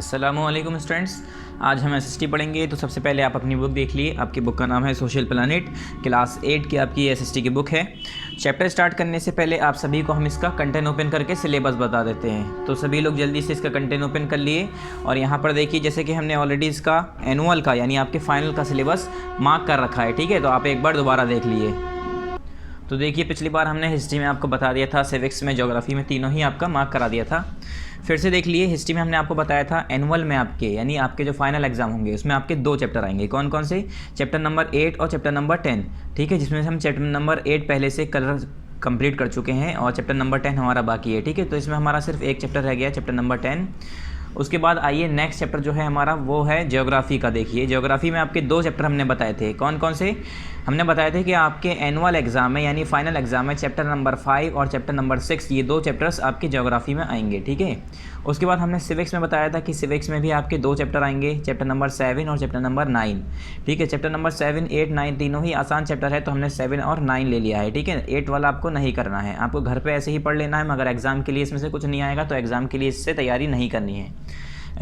अस्सलामुअलैकुम स्टूडेंट्स, आज हम एसएसटी पढ़ेंगे। तो सबसे पहले आप अपनी बुक देख लिए। आपकी बुक का नाम है सोशल प्लानिट, क्लास 8 की आपकी एसएसटी की बुक है। चैप्टर स्टार्ट करने से पहले आप सभी को हम इसका कंटेंट ओपन करके सिलेबस बता देते हैं। तो सभी लोग जल्दी से इसका कंटेंट ओपन कर लिए और यहाँ पर देखिए, जैसे कि हमने ऑलरेडी इसका एनुअल का यानी आपके फाइनल का सिलेबस मार्क कर रखा है। ठीक है, तो आप एक बार दोबारा देख लिए। तो देखिए, पिछली बार हमने हिस्ट्री में आपको बता दिया था, सिविक्स में, ज्योग्राफी में, तीनों ही आपका मार्क करा दिया था। फिर से देख लिए, हिस्ट्री में हमने आपको बताया था एनुअल में आपके यानी आपके जो फाइनल एग्जाम होंगे उसमें आपके 2 चैप्टर आएंगे। कौन कौन से? चैप्टर नंबर 8 और चैप्टर नंबर 10। ठीक है, जिसमें से हम चैप्टर नंबर 8 पहले से कलर कंप्लीट कर चुके हैं और चैप्टर नंबर 10 हमारा बाकी है। ठीक है, तो इसमें हमारा सिर्फ एक चैप्टर रह गया, चैप्टर नंबर 10। उसके बाद आइए नेक्स्ट चैप्टर जो है हमारा वो है ज्योग्राफी का। देखिए, ज्योग्राफी में आपके 2 चैप्टर हमने बताए थे। कौन कौन से? हमने बताए थे कि आपके एनुअल एग्जाम में यानी फाइनल एग्जाम में चैप्टर नंबर 5 और चैप्टर नंबर 6, ये 2 चैप्टर्स आपके ज्योग्राफी में आएंगे। ठीक है, उसके बाद हमने सिविक्स में बताया था कि सिविक्स में भी आपके 2 चैप्टर आएंगे, चैप्टर नंबर 7 और चैप्टर नंबर 9। ठीक है, चैप्टर नंबर 7, 8, 9 तीनों ही आसान चैप्टर है, तो हमने 7 और 9 ले लिया है। ठीक है, 8 वाला आपको नहीं करना है, आपको घर पे ऐसे ही पढ़ लेना है, मगर एग्जाम के लिए इसमें से कुछ नहीं आएगा, तो एग्जाम के लिए इससे तैयारी नहीं करनी है।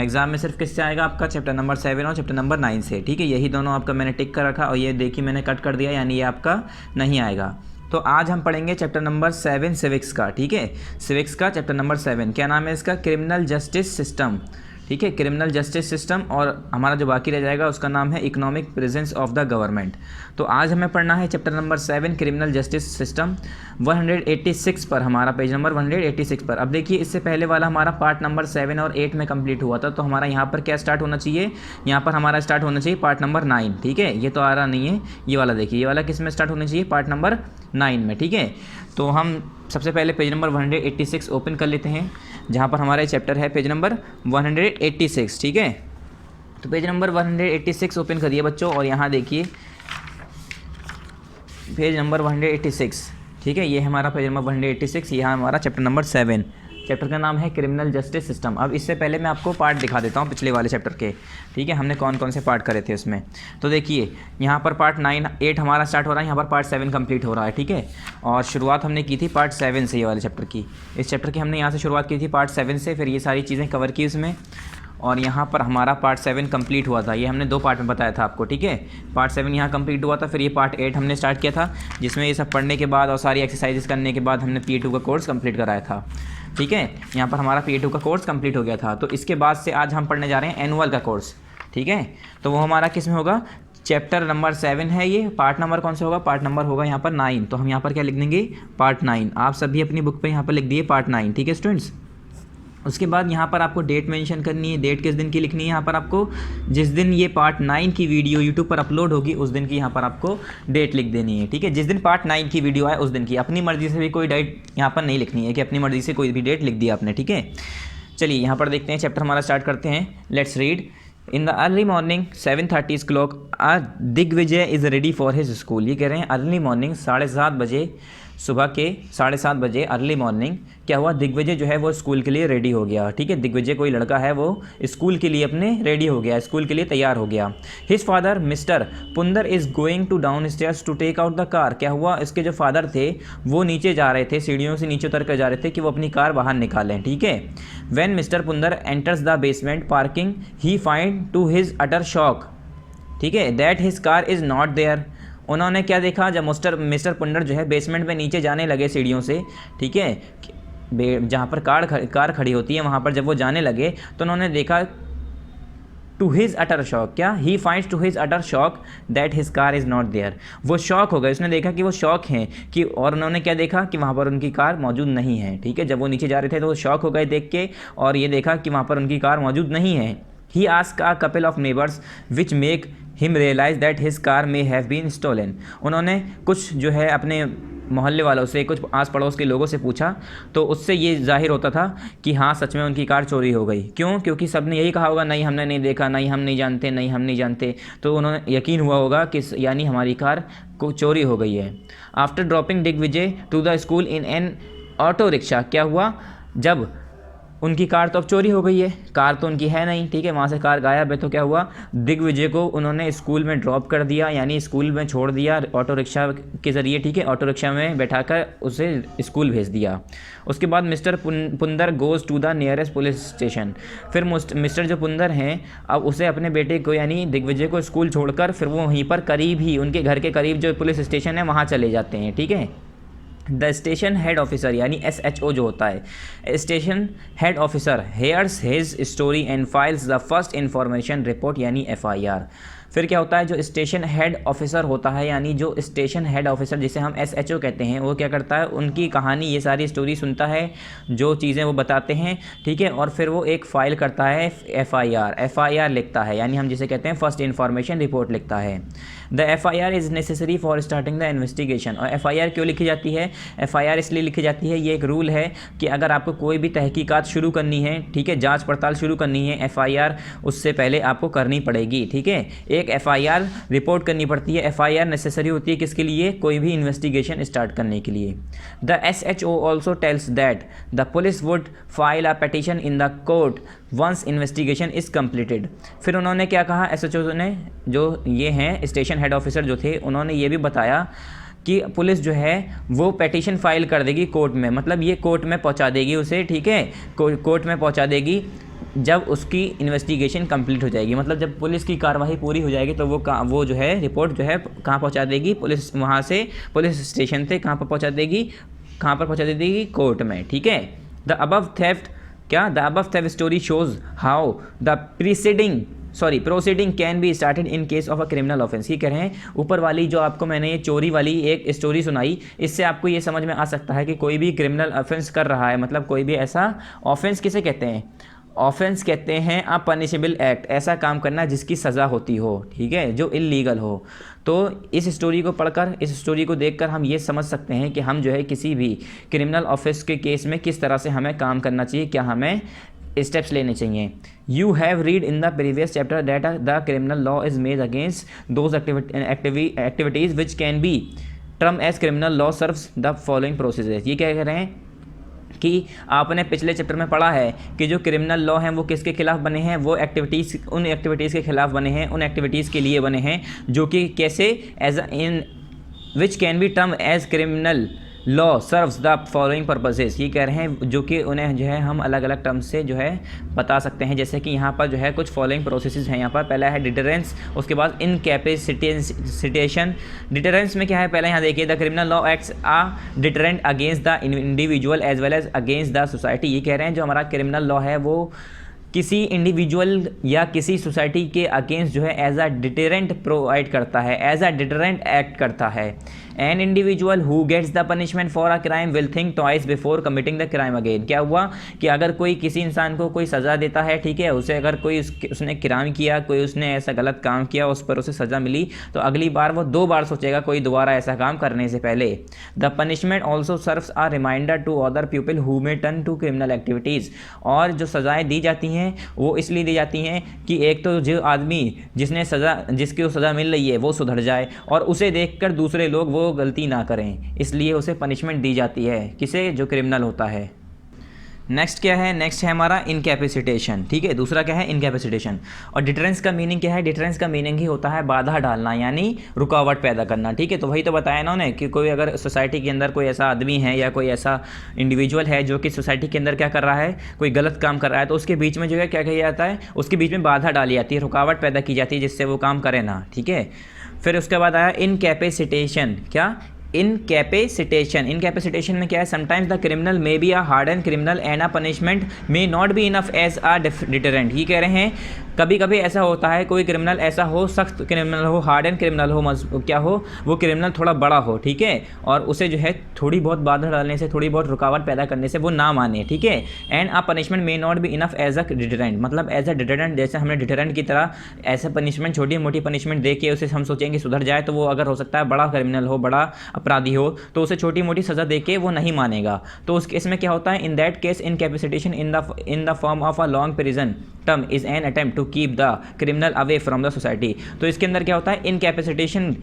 एग्जाम में सिर्फ किससे आएगा? आपका चैप्टर नंबर 7 और चैप्टर नंबर 9 से। ठीक है, यही दोनों आपका मैंने टिक कर रखा और ये देखिए मैंने कट कर दिया, यानी ये आपका नहीं आएगा। तो आज हम पढ़ेंगे चैप्टर नंबर 7 सिविक्स का। ठीक है, सिविक्स का चैप्टर नंबर 7 क्या नाम है इसका? Criminal justice system. ठीक है, क्रिमिनल जस्टिस सिस्टम। और हमारा जो बाकी रह जाएगा उसका नाम है economic presence of the government. तो आज हमें पढ़ना है chapter number 7 criminal justice system, 186 पर, हमारा पेज नंबर 186 पर। अब देखिए, इससे पहले वाला हमारा पार्ट नंबर 7 और 8 में कंप्लीट हुआ था, तो हमारा यहाँ पर क्या स्टार्ट होना चाहिए? यहाँ पर हमारा स्टार्ट होना चाहिए पार्ट नंबर 9। ठीक है, ये तो आ रहा नहीं है, ये वाला देखिए, ये वाला किस में स्टार्ट होना चाहिए? पार्ट नंबर 9 में। ठीक है, तो हम सबसे पहले पेज नंबर 186 ओपन कर लेते हैं, जहाँ पर हमारा चैप्टर है पेज नंबर 186। ठीक है, तो पेज नंबर 186 ओपन करिए बच्चों, और यहाँ देखिए पेज नंबर 186। ठीक है, ये हमारा पेज नंबर 186, यहाँ हमारा चैप्टर नंबर 7। चैप्टर का नाम है क्रिमिनल जस्टिस सिस्टम। अब इससे पहले मैं आपको पार्ट दिखा देता हूँ पिछले वाले चैप्टर के। ठीक है, हमने कौन कौन से पार्ट करे थे उसमें। तो देखिए, यहाँ पर पार्ट 9, 8 हमारा स्टार्ट हो रहा है, यहाँ पर पार्ट 7 कंप्लीट हो रहा है। ठीक है, और शुरुआत हमने की थी पार्ट 7 से, ये वाले चैप्टर की। इस चैप्टर की हमने यहाँ से शुरुआत की थी पार्ट 7 से, फिर ये सारी चीज़ें कवर की उसमें, और यहाँ पर हमारा पार्ट 7 कंप्लीट हुआ था। ये हमने 2 पार्ट में बताया था आपको। ठीक है, पार्ट 7 यहाँ कंप्लीट हुआ था, फिर ये पार्ट 8 हमने स्टार्ट किया था, जिसमें ये सब पढ़ने के बाद और सारी एक्सरसाइजेस करने के बाद हमने PA2 का कोर्स कंप्लीट कराया था। ठीक है, यहाँ पर हमारा PA2 का कोर्स कंप्लीट हो गया था। तो इसके बाद से आज हम पढ़ने जा रहे हैं एनुअल का कोर्स। ठीक है, तो वो हमारा किस में होगा? चैप्टर नंबर 7 है ये। पार्ट नंबर कौन सा होगा? पार्ट नंबर होगा यहाँ पर 9। तो हम यहाँ पर क्या लिख देंगे? पार्ट 9। आप सभी अपनी बुक पे यहाँ पर लिख दिए पार्ट 9। ठीक है स्टूडेंट्स, उसके बाद यहाँ पर आपको डेट मेंशन करनी है। डेट किस दिन की लिखनी है? यहाँ पर आपको जिस दिन ये पार्ट 9 की वीडियो यूट्यूब पर अपलोड होगी उस दिन की यहाँ पर आपको डेट लिख देनी है। ठीक है, जिस दिन पार्ट 9 की वीडियो आए उस दिन की। अपनी मर्जी से भी कोई डेट यहाँ पर नहीं लिखनी है कि अपनी मर्जी से कोई भी डेट लिख दिया आपने। ठीक है, चलिए यहाँ पर देखते हैं, चैप्टर हमारा स्टार्ट करते हैं। Let's read. In the early morning 7:30 clock Digvijay is ready for his school. ये कह रहे हैं अर्ली मॉर्निंग 7:30 बजे, सुबह के 7:30 बजे अर्ली मॉर्निंग क्या हुआ? दिग्विजय जो है वो स्कूल के लिए रेडी हो गया। ठीक है, दिग्विजय कोई लड़का है, वो स्कूल के लिए अपने रेडी हो गया, स्कूल के लिए तैयार हो गया। His father mister Punder is going to downstairs to take out the car. क्या हुआ? इसके जो फादर थे वो नीचे जा रहे थे, सीढ़ियों से नीचे उतर कर जा रहे थे कि वो अपनी कार बाहर निकालें। ठीक है, when mister Punder enters the basement parking he find to his utter shock, ठीक है, that his car is not there. उन्होंने क्या देखा? जब मिस्टर पुंडर जो है बेसमेंट में नीचे जाने लगे सीढ़ियों से, ठीक है, जहाँ पर कार खड़ी होती है वहाँ पर जब वो जाने लगे तो उन्होंने देखा टू हिज अटर शॉक, क्या? He finds to his utter shock that his car is not there. वो शॉक हो गए, उसने देखा कि वो शॉक हैं कि, और उन्होंने क्या देखा कि वहाँ पर उनकी कार मौजूद नहीं है। ठीक है, जब वो नीचे जा रहे थे तो वो शॉक हो गए देख के, और ये देखा कि वहाँ पर उनकी कार मौजूद नहीं है। He ask a couple of neighbours which make him realise that his car may have been stolen. उन्होंने कुछ जो है अपने मोहल्ले वालों से, कुछ आस पड़ोस के लोगों से पूछा, तो उससे ये जाहिर होता था कि हाँ सच में उनकी कार चोरी हो गई। क्यों? क्योंकि सब ने यही कहा होगा, नहीं हमने नहीं देखा, नहीं हम नहीं जानते, नहीं हम नहीं जानते। तो उन्होंने यकीन हुआ होगा कि यानी हमारी कार को चोरी हो गई है। After dropping Digvijay to the school in an auto rickshaw, क्या हुआ? जब उनकी कार तो अब चोरी हो गई है, कार तो उनकी है नहीं, ठीक है, वहाँ से कार गायब है। तो क्या हुआ, दिग्विजय को उन्होंने स्कूल में ड्रॉप कर दिया, यानी स्कूल में छोड़ दिया ऑटो रिक्शा के ज़रिए, ठीक है, ऑटो रिक्शा में बैठाकर उसे स्कूल भेज दिया। उसके बाद mister Punder goes to the nearest police station. फिर मिस्टर जो पुंदर हैं अब उसे अपने बेटे को यानी दिग्विजय को स्कूल छोड़कर फिर वो वहीं पर करीब ही उनके घर के करीब जो पुलिस स्टेशन है वहाँ चले जाते हैं, ठीक है। द स्टेशन हेड ऑफिसर यानी SHO जो होता है, station head officer hairs his story and files the first information report यानी FIR। फिर क्या होता है, जो स्टेशन हेड ऑफिसर होता है यानी जो स्टेशन हेड ऑफिसर जिसे हम SHO कहते हैं, वो क्या करता है, उनकी कहानी ये सारी स्टोरी सुनता है, जो चीज़ें वो बताते हैं, ठीक है, और फिर वो एक फ़ाइल करता है FIR लिखता है, यानी हम जिसे कहते हैं फर्स्ट इन्फॉर्मेशन रिपोर्ट लिखता है। The FIR is necessary for starting the investigation. और FIR क्यों लिखी जाती है, FIR इसलिए लिखी जाती है, ये एक रूल है कि अगर आपको कोई भी तहकीकात शुरू करनी है, ठीक है, जांच पड़ताल शुरू करनी है, FIR उससे पहले आपको करनी पड़ेगी, ठीक है, एक FIR रिपोर्ट करनी पड़ती है। FIR नेसेसरी होती है किसके लिए, कोई भी इन्वेस्टिगेशन स्टार्ट करने के लिए। The SHO also tells that the police would file a petition in the court once investigation is completed. फिर उन्होंने क्या कहा, SHO ने, जो ये हैं स्टेशन हेड ऑफिसर जो थे, उन्होंने ये भी बताया कि पुलिस जो है वो पिटीशन फाइल कर देगी कोर्ट में, मतलब ये कोर्ट में पहुंचा देगी उसे, ठीक है, कोर्ट में पहुंचा देगी जब उसकी इन्वेस्टिगेशन कंप्लीट हो जाएगी, मतलब जब पुलिस की कार्रवाई पूरी हो जाएगी तो वो जो है रिपोर्ट जो है कहाँ पहुंचा देगी, पुलिस वहाँ से पुलिस स्टेशन से कहाँ पर पहुंचा देगी, कोर्ट में, ठीक है। The above theft story shows how the proceeding can be started in case of a criminal offence. ये कह रहे हैं ऊपर वाली जो आपको मैंने ये चोरी वाली एक स्टोरी सुनाई, इससे आपको ये समझ में आ सकता है कि कोई भी क्रिमिनल ऑफेंस कर रहा है, मतलब कोई भी ऐसा ऑफेंस किसे कहते हैं, ऑफेंस कहते हैं अ पनिशेबल एक्ट, ऐसा काम करना जिसकी सज़ा होती हो, ठीक है, जो इल्लीगल हो। तो इस स्टोरी को पढ़कर, इस स्टोरी को देखकर हम ये समझ सकते हैं कि हम जो है किसी भी क्रिमिनल ऑफेंस के केस में किस तरह से हमें काम करना चाहिए, क्या हमें स्टेप्स लेने चाहिए। You have read in the previous chapter that the criminal law is made against those activities which can be term as criminal law serves the following procedures. ये क्या कह रहे हैं कि आपने पिछले चैप्टर में पढ़ा है कि जो क्रिमिनल लॉ हैं वो किसके खिलाफ बने हैं, वो एक्टिविटीज़, उन एक्टिविटीज़ के खिलाफ बने हैं, उन एक्टिविटीज़ के लिए बने हैं जो कि कैसे as in which can be term as criminal law serves the following purposes. ये कह रहे हैं जो कि उन्हें जो है हम अलग अलग टर्म्स से जो है बता सकते हैं, जैसे कि यहाँ पर जो है कुछ फॉलोइंग प्रोसेसेस हैं। यहाँ पर पहला है डिटरेंस, उसके बाद इनकैपेसिटेशन। डिटरेंस में क्या है, पहले यहाँ देखिए, the criminal law acts a deterrent against the individual as well as against the society. ये कह रहे हैं जो हमारा क्रिमिनल लॉ है वो किसी इंडिविजुअल या किसी सोसाइटी के अगेंस्ट जो है एज अ डिटरेंट प्रोवाइड करता है, एज अ डिटरेंट एक्ट करता है। An individual who gets the punishment for a crime will think twice before committing the crime again. क्या हुआ कि अगर कोई किसी इंसान को कोई सज़ा देता है, ठीक है, उसे अगर कोई उसने क्राइम किया, कोई उसने ऐसा गलत काम किया, उस पर उसे सज़ा मिली, तो अगली बार वो 2 बार सोचेगा कोई दोबारा ऐसा काम करने से पहले। The punishment also serves a reminder to other people who may turn to criminal activities. और जो सज़ाएँ दी जाती हैं वो इसलिए दी जाती हैं कि एक तो जो आदमी जिसकी सज़ा मिल रही है वो सुधर जाए और उसे देखकर दूसरे लोग वो गलती ना करें, इसलिए उसे पनिशमेंट दी जाती है, किसे, जो क्रिमिनल होता है। नेक्स्ट क्या है, नेक्स्ट है हमारा इनकैपेसिटेशन, ठीक है, दूसरा क्या है, इनकैपेसिटेशन। और डिटरेंस का मीनिंग क्या है, डिटरेंस का मीनिंग ही होता है बाधा डालना, यानी रुकावट पैदा करना, ठीक है। तो वही तो बताया इन्होंने कि कोई अगर सोसाइटी के अंदर कोई ऐसा आदमी है या कोई ऐसा इंडिविजुअल है जो कि सोसाइटी के अंदर क्या कर रहा है, कोई गलत काम कर रहा है, तो उसके बीच में जो है क्या किया जाता है, उसके बीच में बाधा डाली जाती है, रुकावट पैदा की जाती है जिससे वो काम करे ना, ठीक है। फिर उसके बाद आया इनकैपेसिटेशन। क्या, इनकैपेसिटेशन में क्या है, sometimes the criminal may be a harden criminal and a punishment may not be enough as a deterrent. ये कह रहे हैं कभी कभी ऐसा होता है, कोई क्रिमिनल ऐसा हो, सख्त क्रिमिनल हो, हार्डन क्रिमिनल हो, क्या हो, वो क्रिमिनल थोड़ा बड़ा हो, ठीक है, और उसे जो है थोड़ी बहुत बाधा डालने से, थोड़ी बहुत रुकावट पैदा करने से वो ना माने, ठीक है। And a punishment may not be enough as a deterrent, मतलब एज अ डिटरेंट, जैसे हमने डिटरेंट की तरह ऐसा पनिशमेंट, छोटी मोटी पनिशमेंट दे के उसे हम सोचेंगे सुधर जाए, तो वो अगर हो सकता है बड़ा क्रिमिनल हो, बड़ा अपराधी हो, तो उसे छोटी मोटी सज़ा दे के वो नहीं मानेगा। तो उस केस में क्या होता है, in that case incapacitation in the form of a long prison term is an attempt to keep the criminal away from the society. तो इसके अंदर क्या होता है, इनकैपेसिटेशन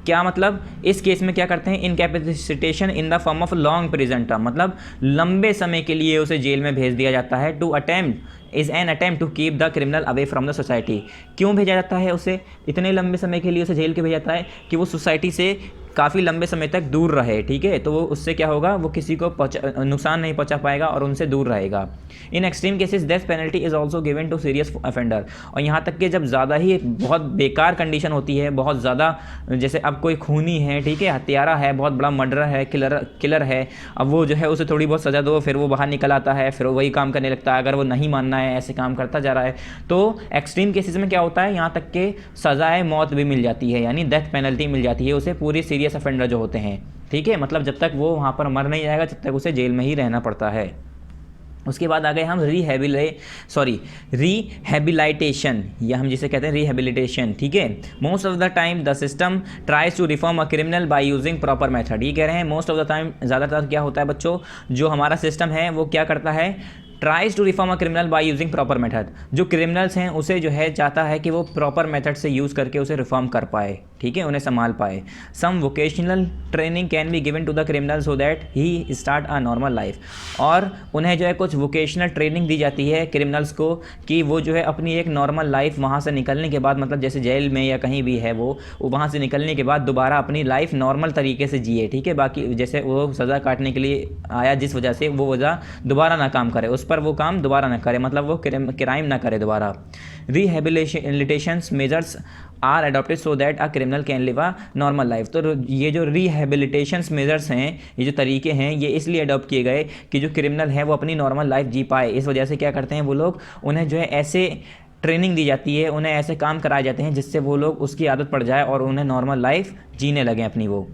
क्या मतलब इस केस में क्या करते हैं, incapacitation in the form of long prison term, मतलब लंबे समय के लिए उसे जेल में भेज दिया जाता है। To attempt is an attempt to keep the criminal away from the society. क्यों भेजा जाता है उसे, इतने लंबे समय के लिए उसे जेल क्यों भेजा जाता है, कि वो सोसाइटी से काफ़ी लंबे समय तक दूर रहे, ठीक है। तो वो उससे क्या होगा, वो किसी को नुकसान नहीं पहुंचा पाएगा और उनसे दूर रहेगा। In extreme cases death penalty is also given to serious offender. और यहाँ तक कि जब ज़्यादा ही बहुत बेकार कंडीशन होती है, बहुत ज़्यादा, जैसे अब कोई खूनी है, ठीक है, हत्यारा है, बहुत बड़ा मर्डर है, किलर है, अब वो जो है उसे थोड़ी बहुत सज़ा दो, फिर वो बाहर निकल आता है, फिर वही काम करने लगता है। अगर वो नहीं मानना है, ऐसे काम करता जा रहा है, तो एक्सट्रीम केसेस में क्या होता है, यहाँ तक कि सज़ाए मौत भी मिल जाती है, यानी डेथ पेनल्टी मिल जाती है उसे, पूरी सीरियस ऑफेंडर जो होते हैं, ठीक है। मतलब जब तक वो वहाँ पर मर नहीं जाएगा, जब तक उसे जेल में ही रहना पड़ता है। उसके बाद आ गए हम रिहेबिलिटेशन, या हम जिसे कहते हैं रिहेबिलिटेशन, ठीक है। Most of the time the system tries to reform a criminal by using proper method. ये कह रहे हैं मोस्ट ऑफ द टाइम, ज़्यादातर क्या होता है बच्चों, जो हमारा सिस्टम है वो क्या करता है, tries to reform a criminal by using proper method. जो क्रिमिनल्स हैं उसे जो है चाहता है कि वो प्रॉपर मेथड से यूज़ करके उसे रिफॉर्म कर पाए, ठीक है, उन्हें संभाल पाए। Some vocational training can be given to the criminal so that he start a normal life. और उन्हें जो है कुछ वोकेशनल ट्रेनिंग दी जाती है क्रिमिनल्स को, कि वो जो है अपनी एक नॉर्मल लाइफ वहाँ से निकलने के बाद, मतलब जैसे जेल में या कहीं भी है वो वहाँ से निकलने के बाद दोबारा अपनी लाइफ नॉर्मल तरीके से जिए, ठीक है। बाकी जैसे वो सज़ा काटने के लिए आया, जिस वजह से वो वजह दोबारा ना काम करे, उस पर वो काम दोबारा ना करे, मतलब वो क्राइम ना करे दोबारा। Rehabilitation measures are adopted so that a criminal can live a normal life. तो ये जो रिहेबिलिटेशन मेजर्स हैं, ये जो तरीके हैं, ये इसलिए अडॉप्ट किए गए कि जो क्रिमिनल है वो अपनी नॉर्मल लाइफ जी पाए। इस वजह से क्या करते हैं वो लोग, उन्हें जो है ऐसे ट्रेनिंग दी जाती है, उन्हें ऐसे काम कराए जाते हैं जिससे वो लोग उसकी आदत पड़ जाए और उन्हें नॉर्मल लाइफ जीने लगें अपनी वो।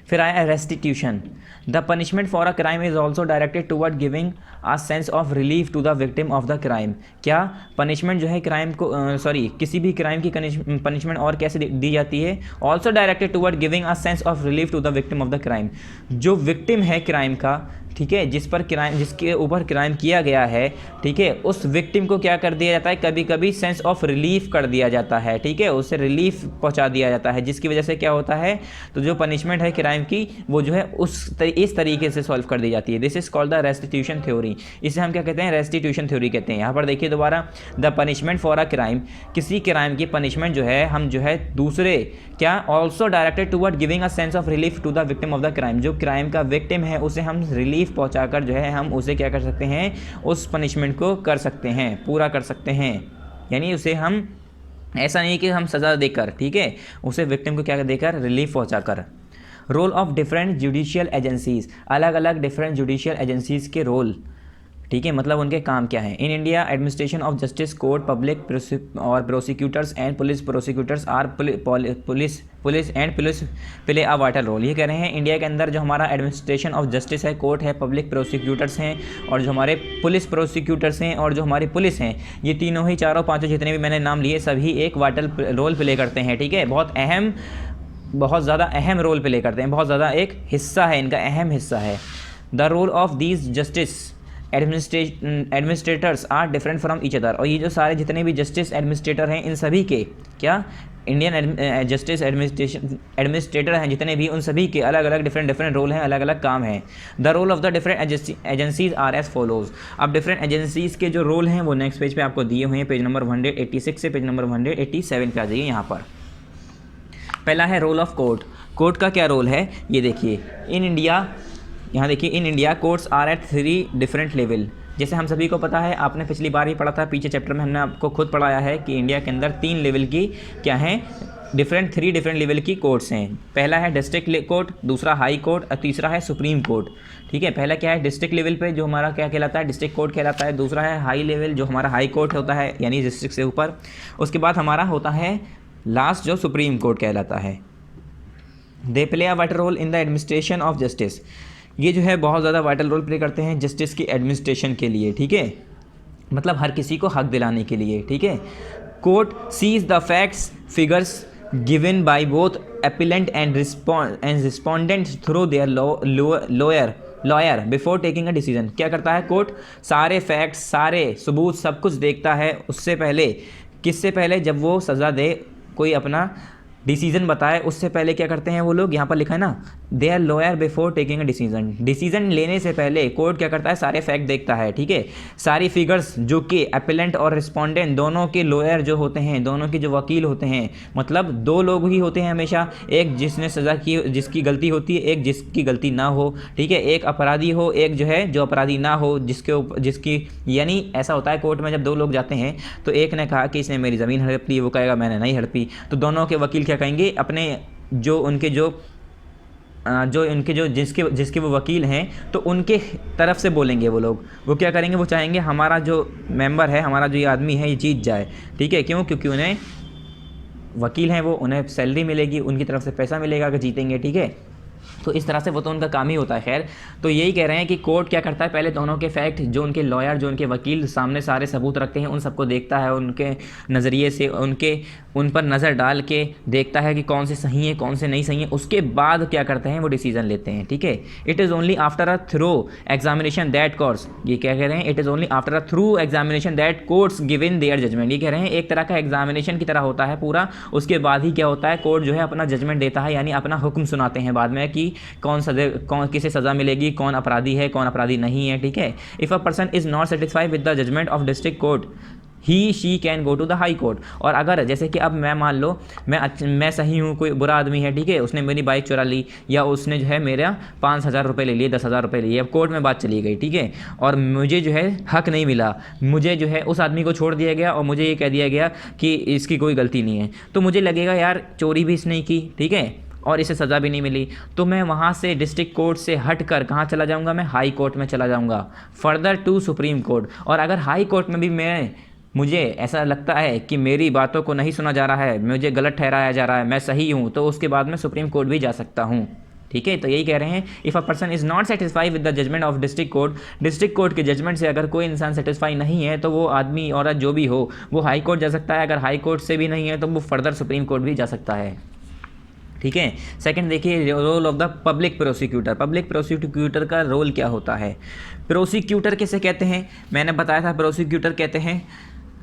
फिर आया restitution. The punishment for a crime is also directed toward giving a sense of relief to the victim of the crime. क्या पनिशमेंट जो है क्राइम को किसी भी क्राइम की पनिशमेंट और कैसे दी जाती है, also directed toward giving a sense of relief to the victim of the crime. जो विक्टिम है क्राइम का, ठीक है, जिसके ऊपर क्राइम किया गया है, ठीक है, उस विक्टिम को क्या कर दिया जाता है, कभी कभी सेंस ऑफ रिलीफ कर दिया जाता है, ठीक है, उसे रिलीफ पहुंचा दिया जाता है, जिसकी वजह से क्या होता है, तो जो पनिशमेंट है क्राइम की वो जो है इस तरीके से सॉल्व कर दी जाती है। This is called the restitution theory. इसे हम क्या कहते हैं, रेस्टिट्यूशन थ्योरी कहते हैं। यहाँ पर देखिए दोबारा, the punishment for a crime, किसी क्राइम की पनिशमेंट जो है हम जो है दूसरे क्या, also directed toward giving a sense of relief to the victim of the crime. जो क्राइम का विक्टिम है उसे हम रिलीफ पहुंचाकर जो है हम उसे क्या कर सकते हैं, उस पनिशमेंट को कर सकते हैं, पूरा कर सकते हैं। यानी उसे हम, ऐसा नहीं कि हम सज़ा देकर, ठीक है, उसे विक्टिम को क्या देकर, रिलीफ पहुंचाकर। Role of different judicial agencies, अलग अलग डिफरेंट जुडिशियल एजेंसीज के रोल, ठीक है, मतलब उनके काम क्या हैं। In India administration of justice, court, public और prosecutors and police prosecutors are police play a vital role. ये कह रहे हैं इंडिया के अंदर जो हमारा एडमिनिस्ट्रेशन ऑफ जस्टिस है, कोर्ट है, पब्लिक प्रोसिक्यूटर्स हैं और जो हमारे पुलिस प्रोसिक्यूटर्स हैं और जो हमारी पुलिस हैं, ये तीनों ही, चारों पांचों जितने भी मैंने नाम लिए, सभी एक वाइटल रोल प्ले करते हैं, ठीक है, बहुत ज़्यादा अहम रोल प्ले करते हैं, बहुत ज़्यादा एक हिस्सा है इनका, अहम हिस्सा है। The role of these justice administrators are different from each other. और ये जो सारे जितने भी जस्टिस एडमिनिस्ट्रेटर हैं, इन सभी के क्या, इंडियन जस्टिस एडमिनिस्ट्रेटर हैं जितने भी, उन सभी के अलग अलग डिफरेंट रोल हैं, अलग अलग काम हैं। The role of the different agencies are as follows. अब डिफरेंट एजेंसीज के जो रोल हैं वो नेक्स्ट पेज पे आपको दिए हुए हैं, पेज नंबर 186 से पेज नंबर 187 पे आ जाइए। यहाँ पर पहला है रोल ऑफ कोर्ट। कोर्ट का क्या रोल है, ये देखिए, इन इंडिया, यहाँ देखिए, in India courts are at 3 different level. जैसे हम सभी को पता है, आपने पिछली बार ही पढ़ा था, पीछे चैप्टर में हमने आपको खुद पढ़ाया है कि इंडिया के अंदर 3 लेवल की क्या हैं, 3 डिफरेंट लेवल की कोर्ट्स हैं। पहला है डिस्ट्रिक्ट कोर्ट, दूसरा हाई कोर्ट और तीसरा है सुप्रीम कोर्ट, ठीक है। पहला क्या है, डिस्ट्रिक्ट लेवल पे जो हमारा क्या कहलाता है, डिस्ट्रिक्ट कोर्ट कहलाता है। दूसरा है हाई लेवल, जो हमारा हाई कोर्ट होता है, यानी डिस्ट्रिक्ट से ऊपर। उसके बाद हमारा होता है लास्ट, जो सुप्रीम कोर्ट कहलाता है। They play a vital role in the administration of justice. ये जो है बहुत ज़्यादा वाइटल रोल प्ले करते हैं जस्टिस की एडमिनिस्ट्रेशन के लिए, ठीक है, मतलब हर किसी को हक दिलाने के लिए, ठीक है। Court sees the facts figures given by both appellant and respondent through their lawyer before taking a decision. क्या करता है कोर्ट, सारे फैक्ट्स, सारे सबूत, सब कुछ देखता है उससे पहले, किससे पहले, जब वो सज़ा दे, कोई अपना डिसीजन बताए उससे पहले क्या करते हैं वो लोग, यहाँ पर लिखा है ना, they are lawyer before taking a decision. Decision लेने से पहले कोर्ट क्या करता है, सारे फैक्ट देखता है, ठीक है, सारी फिगर्स जो कि अपेलेंट और रिस्पोंडेंट दोनों के लॉयर जो होते हैं, दोनों के जो वकील होते हैं, मतलब दो लोग ही होते हैं हमेशा, एक जिसने सज़ा की, जिसकी गलती होती है, एक जिसकी गलती ना हो, ठीक है, एक अपराधी हो, एक जो है जो अपराधी ना हो, जिसकी यानी ऐसा होता है कोर्ट में जब दो लोग जाते हैं तो एक ने कहा कि इसने मेरी ज़मीन हड़प ली, वो कहेगा मैंने नहीं हड़पी, तो दोनों के वकील क्या कहेंगे, अपने जो उनके जो जिसके वो वकील हैं तो उनके तरफ से बोलेंगे वो लोग, वो क्या करेंगे, वो चाहेंगे हमारा जो मेंबर है, हमारा जो ये आदमी है ये जीत जाए, ठीक है, क्यों, क्योंकि उन्हें वकील हैं, वो उन्हें सैलरी मिलेगी, उनकी तरफ से पैसा मिलेगा अगर जीतेंगे, ठीक है, तो इस तरह से वो तो उनका काम ही होता है। खैर, तो यही कह रहे हैं कि कोर्ट क्या करता है, पहले दोनों के फैक्ट, जो उनके लॉयर, जो उनके वकील सामने सारे सबूत रखते हैं, उन सबको देखता है, उनके नज़रिए से उन पर नज़र डाल के देखता है कि कौन से सही है, कौन से नहीं सही है, उसके बाद क्या करते हैं, वो डिसीजन लेते हैं, ठीक है। It is only after a thorough examination that courts, ये क्या कह रहे हैं, it is only after a thorough examination that courts given their judgment, ये कह रहे हैं एक तरह का एग्जामिनेशन की तरह होता है पूरा, उसके बाद ही क्या होता है, कोर्ट जो है अपना जजमेंट देता है, यानी अपना हुक्म सुनाते हैं बाद में कि कौन किसे सज़ा मिलेगी, कौन अपराधी है, कौन अपराधी नहीं है, ठीक है। If a person is not satisfied with the judgment of district court he she can go to the high court, और अगर जैसे कि अब मैं मान लो मैं सही हूँ, कोई बुरा आदमी है, ठीक है, उसने मेरी बाइक चुरा ली, या उसने जो है मेरा 5,000 रुपये ले लिए, 10,000 रुपये ले लिए, अब कोर्ट में बात चली गई, ठीक है, और मुझे जो है हक नहीं मिला, मुझे जो है उस आदमी को छोड़ दिया गया और मुझे ये कह दिया गया कि इसकी कोई गलती नहीं है, तो मुझे लगेगा यार चोरी भी इसने की, ठीक है, और इसे सज़ा भी नहीं मिली, तो मैं वहाँ से डिस्ट्रिक्ट कोर्ट से हट कर कहाँ चला जाऊँगा, मैं हाई कोर्ट में चला जाऊँगा, फर्दर टू सुप्रीम कोर्ट। और अगर हाई कोर्ट में भी मुझे ऐसा लगता है कि मेरी बातों को नहीं सुना जा रहा है, मुझे गलत ठहराया जा रहा है, मैं सही हूँ, तो उसके बाद मैं सुप्रीम कोर्ट भी जा सकता हूँ, ठीक है। तो यही कह रहे हैं, if a person is not satisfied with the judgment of district court के जजमेंट से अगर कोई इंसान सेटिस्फाई नहीं है, तो वो आदमी औरत जो भी हो वो हाई कोर्ट जा सकता है, अगर हाई कोर्ट से भी नहीं है तो वो फर्दर सुप्रीम कोर्ट भी जा सकता है, ठीक है। सेकंड देखिए, role of the public prosecutor. Public prosecutor का रोल क्या होता है, प्रोसिक्यूटर किसे कहते हैं, मैंने बताया था प्रोसिक्यूटर कहते हैं,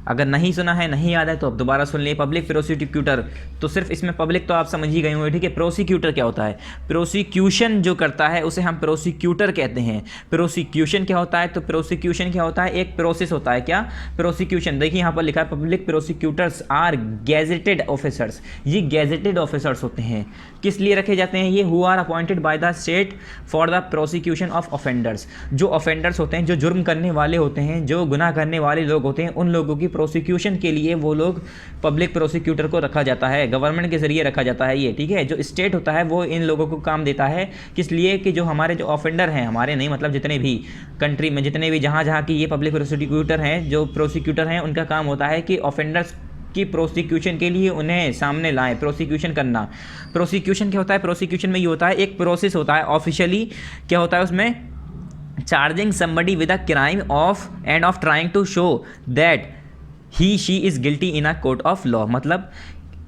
अगर नहीं सुना है, नहीं याद है तो अब दोबारा सुन लिए। पब्लिक प्रोसिक्यूटर, तो सिर्फ इसमें पब्लिक तो आप समझ ही गए होंगे, ठीक है। प्रोसिक्यूटर क्या होता है, प्रोसिक्यूशन जो करता है उसे हम प्रोसिक्यूटर कहते हैं। प्रोसिक्यूशन क्या होता है, तो प्रोसिक्यूशन क्या होता है, एक प्रोसेस होता है, क्या, प्रोसिक्यूशन। देखिए यहाँ पर लिखा है, public prosecutors are gazetted officers, ये गैजेटेड ऑफिसर्स होते हैं, किस लिए रखे जाते हैं ये, who are appointed by the state for the prosecution of offenders, जो ऑफेंडर्स होते हैं, जो जुर्म करने वाले होते हैं, जो गुनाह करने वाले लोग होते हैं, उन लोगों की प्रोसिक्यूशन के लिए वो लोग पब्लिक प्रोसिक्यूटर को रखा जाता है, गवर्नमेंट के जरिए रखा जाता है ये, ठीक है। जो स्टेट होता है वो इन लोगों को काम देता है, किस लिए, कि जो हमारे जो ऑफेंडर हैं, हमारे नहीं मतलब जितने भी कंट्री में जितने भी जहाँ की ये पब्लिक प्रोसिक्यूटर हैं, जो प्रोसिक्यूटर हैं, उनका काम होता है कि ऑफेंडर्स की प्रोसिक्यूशन के लिए उन्हें सामने लाएं, प्रोसिक्यूशन करना। प्रोसिक्यूशन क्या होता है, प्रोसिक्यूशन में ये होता है, एक प्रोसेस होता है, ऑफिशियली क्या होता है उसमें, charging somebody with a crime of trying to show that he she is guilty in a court of law, मतलब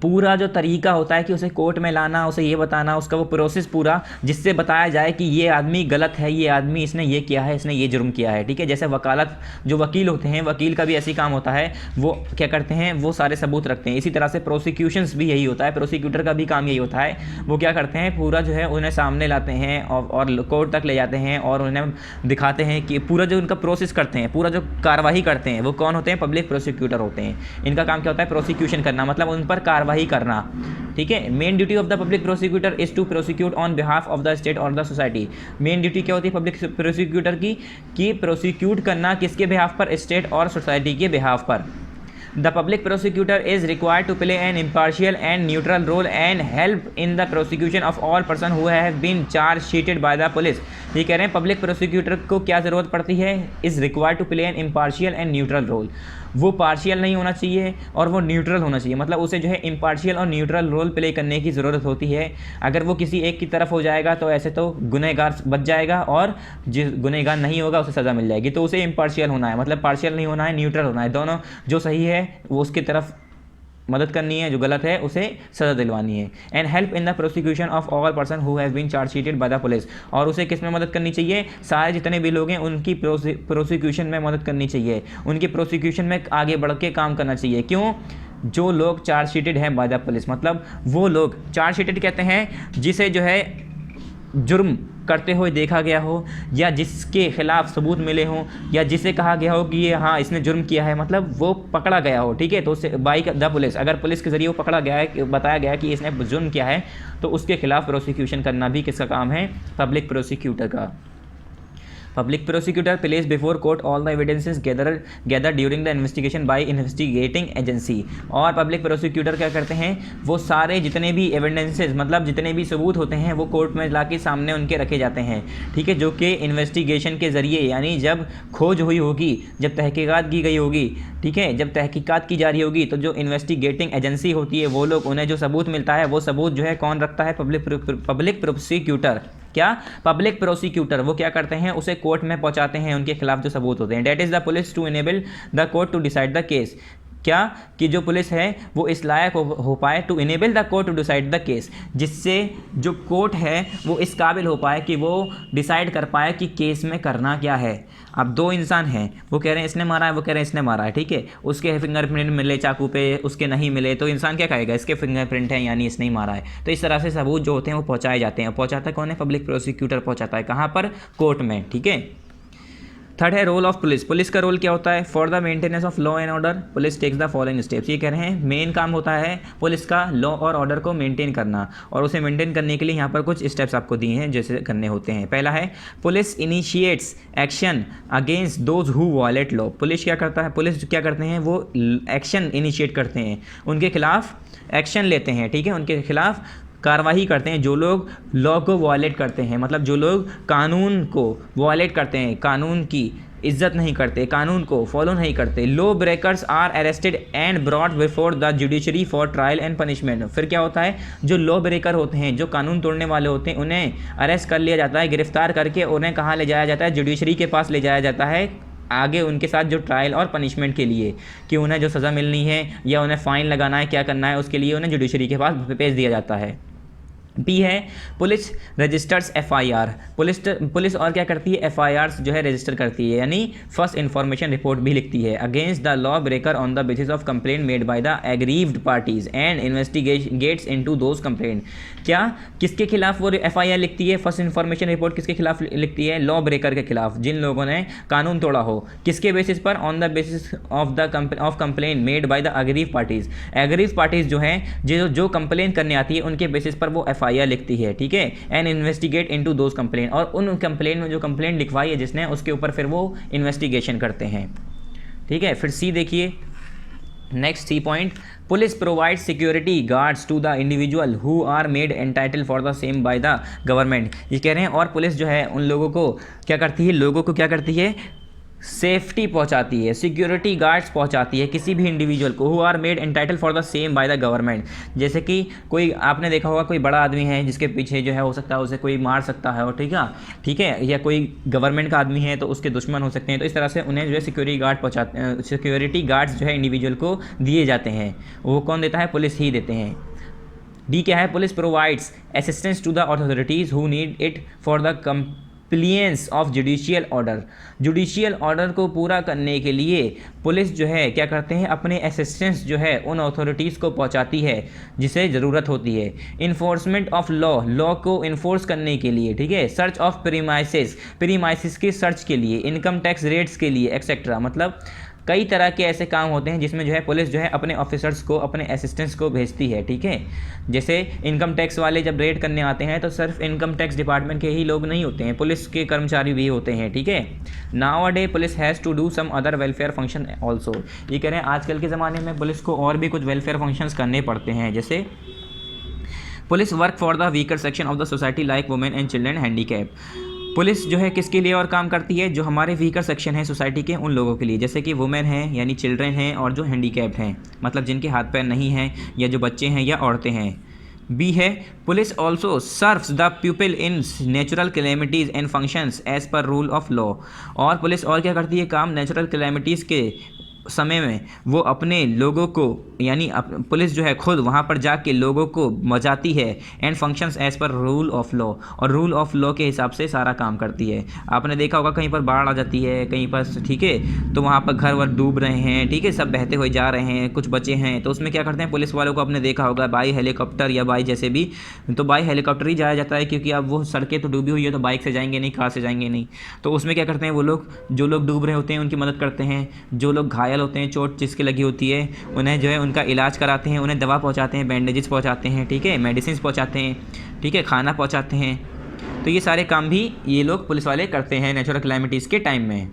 पूरा जो तरीका होता है कि उसे कोर्ट में लाना, उसे ये बताना, उसका वो प्रोसेस पूरा, जिससे बताया जाए कि ये आदमी गलत है, ये आदमी इसने ये किया है, इसने ये जुर्म किया है, ठीक है। जैसे वकालत, जो वकील होते हैं, वकील का भी ऐसी काम होता है, वो क्या करते हैं, वो सारे सबूत रखते हैं। इसी तरह से प्रोसिक्यूशंस भी यही होता है, प्रोसिक्यूटर का भी काम यही होता है, वो क्या करते हैं, पूरा जो है उन्हें सामने लाते हैं और कोर्ट तक ले जाते हैं और उन्हें दिखाते हैं कि पूरा जो उनका प्रोसेस करते हैं, पूरा जो कार्रवाई करते हैं, वो कौन होते हैं, पब्लिक प्रोसिक्यूटर होते हैं। इनका काम क्या होता है, प्रोसिक्यूशन करना, मतलब उन पर कार्रवाई करना, ठीक है। Main duty of the public prosecutor is to prosecute on behalf of the state और द सोसाइटी। मेन ड्यूटी क्या होती है पब्लिक प्रोसिक्यूटर की, कि प्रोसिक्यूट करना किसके बिहाफ पर, स्टेट और सोसाइटी के बिहाफ पर। The public prosecutor is required to play an impartial and neutral role and help in the prosecution of all person who have been charge sheeted by the police। ये कह रहे हैं public prosecutor को क्या ज़रूरत पड़ती है, is required to play an impartial and neutral role. वो पार्शियल नहीं होना चाहिए और वो न्यूट्रल होना चाहिए, मतलब उसे जो है इम्पार्शियल और न्यूट्रल रोल प्ले करने की ज़रूरत होती है। अगर वो किसी एक की तरफ हो जाएगा तो ऐसे तो गुनहगार बच जाएगा और जिस गुनहगार नहीं होगा उसे सज़ा मिल जाएगी। तो उसे इम्पार्शियल होना है, मतलब पार्शियल नहीं होना है, न्यूट्रल होना है, दोनों जो सही है वो उसकी तरफ मदद करनी है, जो गलत है उसे सज़ा दिलवानी है। And help in the prosecution of all person who have been charge sheeted by the police. और उसे किस में मदद करनी चाहिए, सारे जितने भी लोग हैं उनकी प्रोसिक्यूशन में मदद करनी चाहिए, उनकी प्रोसिक्यूशन में आगे बढ़ के काम करना चाहिए। क्यों, जो लोग चार्जशीटेड हैं बाय द पुलिस, मतलब वो लोग चार्जशीटेड कहते हैं जिसे जो है जुर्म करते हुए देखा गया हो, या जिसके खिलाफ सबूत मिले हों, या जिसे कहा गया हो कि ये हाँ इसने जुर्म किया है, मतलब वो पकड़ा गया हो, ठीक है। तो उससे बाई द पुलिस, अगर पुलिस के ज़रिए वो पकड़ा गया है, बताया गया है कि इसने जुर्म किया है, तो उसके खिलाफ प्रोसिक्यूशन करना भी किसका काम है? पब्लिक प्रोसिक्यूटर का। Public prosecutor place before court all the evidences gather during the investigation bye investigating agency. और पब्लिक प्रोसिक्यूटर क्या करते हैं? वो सारे जितने भी एविडेंसेस, मतलब जितने भी सबूत होते हैं, वो कोर्ट में लाके सामने उनके रखे जाते हैं, ठीक है, जो कि इन्वेस्टिगेशन के ज़रिए, यानी जब खोज हुई होगी, जब तहकीकात की गई होगी, ठीक है, जब तहकीकात की जा रही होगी, तो जो इन्वेस्टिगेटिंग एजेंसी होती है वो लोग, उन्हें जो सबूत मिलता है वो सबूत जो है कौन रखता है? Public prosecutor. क्या? Public prosecutor. वो क्या करते हैं? उसे कोर्ट में पहुंचाते हैं उनके खिलाफ जो सबूत होते हैं। That is the police to enable the court to decide the case. क्या? कि जो पुलिस है वो इस लायक हो पाए to enable the court to decide the case, जिससे जो कोर्ट है वो इस काबिल हो पाए कि वो डिसाइड कर पाए कि केस में करना क्या है। अब दो इंसान हैं, वो कह रहे हैं इसने मारा है, वो कह रहे हैं इसने मारा है, ठीक है, उसके फिंगरप्रिंट मिले चाकू पे, उसके नहीं मिले, तो इंसान क्या कहेगा? इसके फिंगरप्रिंट है यानी इसने ही मारा है। तो इस तरह से सबूत जो होते हैं वो पहुँचाए जाते हैं। पहुँचाता कौन है? पब्लिक प्रोसिक्यूटर पहुँचाता है। कहाँ पर? कोर्ट में, ठीक है। थर्ड है रोल ऑफ पुलिस। पुलिस का रोल क्या होता है? For the maintenance of law and order police takes the following steps. ये कह रहे हैं मेन काम होता है पुलिस का लॉ और ऑर्डर को मेंटेन करना, और उसे मेंटेन करने के लिए यहाँ पर कुछ स्टेप्स आपको दिए हैं जैसे करने होते हैं। पहला है police initiates action against those who violate law. Police क्या करता है? पुलिस क्या करते हैं? वो एक्शन इनिशिएट करते हैं, उनके खिलाफ एक्शन लेते हैं, ठीक है, उनके खिलाफ कार्रवाई करते हैं जो लोग लॉ को वायलेट करते हैं, मतलब जो लोग कानून को वायलेट करते हैं, कानून की इज्जत नहीं करते, कानून को फॉलो नहीं करते। Law breakers are arrested and brought before the judiciary for trial and punishment. फिर क्या होता है? जो लॉ ब्रेकर होते हैं, जो कानून तोड़ने वाले होते हैं, उन्हें अरेस्ट कर लिया जाता है, गिरफ्तार करके उन्हें कहाँ ले जाया जाता है? जुडिशरी के पास ले जाया जाता है, आगे उनके साथ जो ट्रायल और पनिशमेंट के लिए, कि उन्हें जो सज़ा मिलनी है या उन्हें फ़ाइन लगाना है, क्या करना है, उसके लिए उन्हें जुडिशरी के पास भेज दिया जाता है। बी है पुलिस रजिस्टर्स एफआईआर। पुलिस और क्या करती है? एफआईआर जो है रजिस्टर करती है, यानी फर्स्ट इन्फॉर्मेशन रिपोर्ट भी लिखती है against the law breaker on the basis of complaint made by the aggrieved parties and investigates into those complaint. क्या? किसके खिलाफ वो एफआईआर लिखती है? फर्स्ट इन्फॉर्मेशन रिपोर्ट किसके खिलाफ लिखती है? लॉ ब्रेकर के खिलाफ, जिन लोगों ने कानून तोड़ा हो। किसके बेसिस पर? On the basis of complaint made by the aggrieved parties. Aggrieved parties जो हैं, जो कंप्लेन करने आती है, उनके बेसिस पर वो एफआईआर लिखती है, ठीक है, and investigate into those complaint, और उन कंप्लेंट में जो कंप्लेंट लिखवाई है जिसने, उसके ऊपर फिर वो इन्वेस्टिगेशन करते हैं, ठीक है। फिर सी देखिए, next C point, police provide security guards to the individual who are made entitle for the same by the government. ये कह रहे हैं और पुलिस जो है उन लोगों को क्या करती है? लोगों को क्या करती है? सेफ्टी पहुंचाती है, सिक्योरिटी गार्ड्स पहुंचाती है किसी भी इंडिविजुअल को, who are made entitle for the same by the government. जैसे कि कोई, आपने देखा होगा कोई बड़ा आदमी है जिसके पीछे जो है हो सकता है उसे कोई मार सकता है, और ठीक है, या कोई गवर्नमेंट का आदमी है तो उसके दुश्मन हो सकते हैं, तो इस तरह से उन्हें जो है सिक्योरिटी गार्ड्स जो है इंडिविजुअल को दिए जाते हैं। वो कौन देता है? पुलिस ही देते हैं। डी क्या है? Police provides assistance to the authorities who need it for the compliance of judicial order. Judicial order को पूरा करने के लिए पुलिस जो है क्या करते हैं? अपने असिस्टेंस जो है उन अथॉरिटीज़ को पहुंचाती है जिसे ज़रूरत होती है। इन्फोर्समेंट ऑफ लॉ को इन्फोर्स करने के लिए, ठीक है। सर्च ऑफ प्रीमाइसिस की सर्च के लिए, इनकम टैक्स रेट्स के लिए, एक्सेट्रा। मतलब कई तरह के ऐसे काम होते हैं जिसमें जो है पुलिस जो है अपने ऑफिसर्स को, अपने असिस्टेंट्स को भेजती है, ठीक है। जैसे इनकम टैक्स वाले जब रेड करने आते हैं तो सिर्फ इनकम टैक्स डिपार्टमेंट के ही लोग नहीं होते हैं, पुलिस के कर्मचारी भी होते हैं, ठीक है। Nowadays police has to do some other welfare function also. ये कह रहे हैं आजकल के ज़माने में पुलिस को और भी कुछ वेलफेयर फंक्शंस करने पड़ते हैं, जैसे police work for the weaker section of the society like women and children handicap. Police जो है किसके लिए और काम करती है? जो हमारे वीकर सेक्शन है सोसाइटी के, उन लोगों के लिए, जैसे कि वुमेन हैं यानी चिल्ड्रन हैं, और जो हैंडीकैप्ड हैं मतलब जिनके हाथ पैर नहीं हैं, या जो बच्चे हैं या औरतें हैं। बी है police also serves the people in natural calamities and functions as per rule of law. और पुलिस और क्या करती है काम? नेचुरल कैलेमिटीज़ के समय में वो अपने लोगों को यानी पुलिस जो है खुद वहाँ पर जाके लोगों को बचाती है and functions as per rule of law, और रूल ऑफ लॉ के हिसाब से सारा काम करती है। आपने देखा होगा कहीं पर बाढ़ आ जाती है कहीं पर, ठीक है, तो वहाँ पर घर वर डूब रहे हैं, ठीक है, सब बहते हुए जा रहे हैं, कुछ बचे हैं, तो उसमें क्या करते हैं पुलिस वालों को, आपने देखा होगा बाई हेलीकॉप्टर या बाई जैसे भी, तो बाई हेलीकॉप्टर ही जाया जाता है क्योंकि अब वो सड़कें तो डूबी हुई है तो बाइक से जाएंगे नहीं, कार से जाएंगे नहीं, तो उसमें क्या करते हैं वो लोग, जो लोग डूब रहे होते हैं उनकी मदद करते हैं, जो लोग घायल होते हैं, चोट जिसकी लगी होती है, उन्हें जो है उनका इलाज कराते हैं, उन्हें दवा पहुंचाते हैं, बैंडेजेस पहुंचाते हैं, ठीक है, मेडिसिन पहुंचाते हैं, ठीक है, खाना पहुंचाते हैं। तो ये सारे काम भी ये लोग पुलिस वाले करते हैं नेचुरल कैलेमिटीज़ के टाइम में।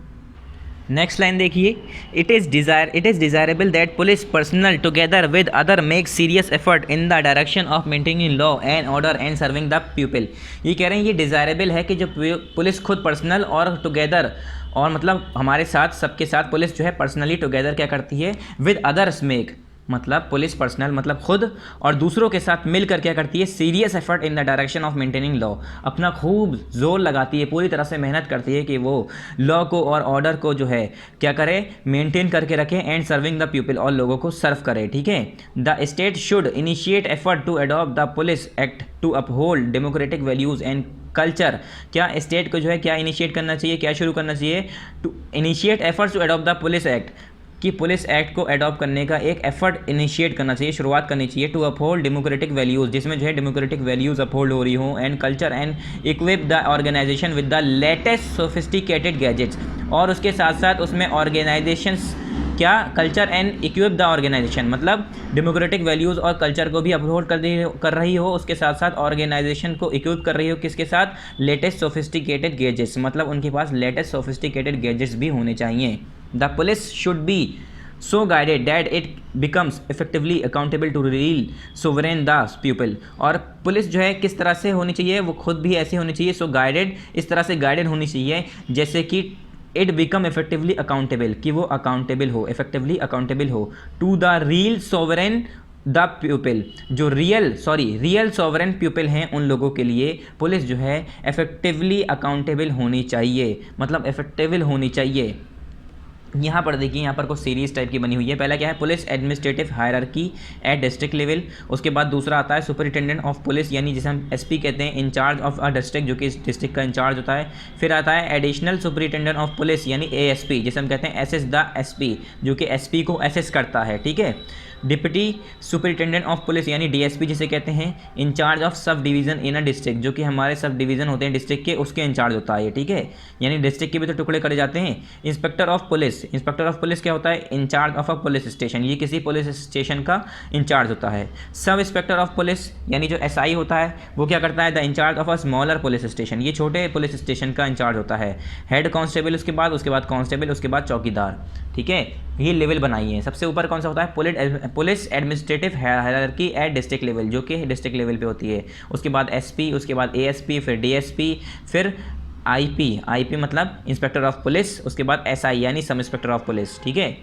नेक्स्ट लाइन देखिए, it is desirable that police personal together with other make serious effort in the direction of maintaining law and order and serving the people. ये कह रहे हैं ये डिज़ायरेबल है कि जो पुलिस खुद पर्सनल और टुगेदर, और मतलब हमारे साथ सबके साथ पुलिस जो है पर्सनली टुगेदर क्या करती है, विद अदर्स मेक, मतलब पुलिस पर्सनल मतलब खुद और दूसरों के साथ मिलकर क्या करती है, serious effort in the direction of maintaining law, अपना खूब जोर लगाती है, पूरी तरह से मेहनत करती है कि वो लॉ को और ऑर्डर को जो है क्या करे, मेंटेन करके रखे, एंड सर्विंग द पीपल, और लोगों को सर्व करे, ठीक है। The state should initiate effort to adopt the police act to uphold democratic values and culture. क्या स्टेट को जो है क्या इनिशिएट करना चाहिए, क्या शुरू करना चाहिए, to initiate efforts to adopt the police act, कि पुलिस एक्ट को अडॉप्ट करने का एक एफर्ट इनिशिएट करना चाहिए, शुरुआत करनी चाहिए, टू अपहोल्ड डेमोक्रेटिक वैल्यूज़, जिसमें जो है डेमोक्रेटिक वैल्यूज़ अपहोल्ड हो रही हो, and culture, and equip the organisation with the latest sophisticated gadgets, और उसके साथ साथ उसमें ऑर्गेनाइजेशंस क्या, culture and equip the organisation, मतलब डेमोक्रेटिक वैल्यूज़ और कल्चर को भी अपहोल्ड कर रही हो, उसके साथ साथ ऑर्गेनाइजेशन को इक्विप कर रही हो, किसके साथ, लेटेस्ट सोफिस्टिकेटेड गैजेट्स, मतलब उनके पास लेटेस्ट सोफिस्टिकेटेड गैजेट्स भी होने चाहिए। The police should be so guided that it becomes effectively accountable to real sovereign the people, और पुलिस जो है किस तरह से होनी चाहिए, वो खुद भी ऐसी होनी चाहिए, सो गाइडेड, इस तरह से गाइडेड होनी चाहिए जैसे कि इट बिकम इफेक्टिवली अकाउंटेबल, कि वो अकाउंटेबल हो, इफेक्टिवली अकाउंटेबल हो, to the real sovereign the people, जो रियल सॉवरेन पीपल हैं उन लोगों के लिए पुलिस जो है इफेक्टिवली अकाउंटेबल होनी चाहिए, मतलब इफेक्टिवल होनी चाहिए। यहाँ पर देखिए, यहाँ पर कुछ सीरीज टाइप की बनी हुई है। पहला क्या है, police administrative hierarchy at district level. उसके बाद दूसरा आता है सुपरिटेंडेंट ऑफ पुलिस, यानी जिसे हम एसपी कहते हैं, इंचार्ज ऑफ अ डिस्ट्रिक्ट, जो कि इस डिस्ट्रिक्ट का इंचार्ज होता है। फिर आता है एडिशनल सुपरिटेंडेंट ऑफ पुलिस, यानी एएसपी, जिसे हम कहते हैं एसएस द एसपी, जो कि एसपी को एसएस करता है, ठीक है। डिप्टी सुपरिटेंडेंट ऑफ पुलिस, यानी डीएसपी जिसे कहते हैं, incharge of sub division in a district, जो कि हमारे सब डिवीज़न होते हैं डिस्ट्रिक्ट के, उसके इंचार्ज होता है, ठीक है। यानी डिस्ट्रिक्ट के भी तो टुकड़े करे जाते हैं। इंस्पेक्टर ऑफ पुलिस क्या होता है, incharge of a police station, ये किसी पुलिस स्टेशन का इंचार्ज होता है। सब इंस्पेक्टर ऑफ पुलिस, यानी जो एसआई होता है, वो क्या करता है, the incharge of a smaller police station, ये छोटे पुलिस स्टेशन का इंचार्ज होता है। हेड कांस्टेबल उसके बाद कांस्टेबल, उसके बाद चौकीदार, ठीक है। ये लेवल बनाई है। सबसे ऊपर कौन सा होता है, police administrative hierarchy at district level, जो कि डिस्ट्रिक्ट लेवल पे होती है। उसके बाद एसपी, उसके बाद एएसपी, फिर डीएसपी, फिर आईपी मतलब इंस्पेक्टर ऑफ पुलिस, उसके बाद एसआई यानी सब इंस्पेक्टर ऑफ पुलिस, ठीक है।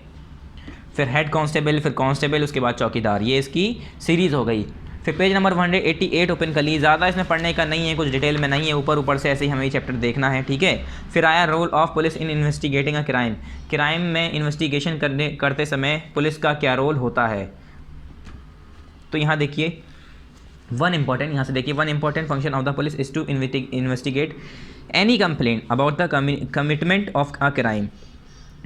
फिर हेड कांस्टेबल, फिर कांस्टेबल, उसके बाद चौकीदार। ये इसकी सीरीज़ हो गई। फिर पेज नंबर 188 ओपन कर ली। ज़्यादा इसमें पढ़ने का नहीं है, कुछ डिटेल में नहीं है, ऊपर से ऐसे ही हमें ये चैप्टर देखना है, ठीक है। फिर आया role of police in investigating a crime में इन्वेस्टिगेशन करते समय पुलिस का क्या रोल होता है। तो यहाँ देखिए one important function of the police is to investigate any complaint about the commitment of a crime.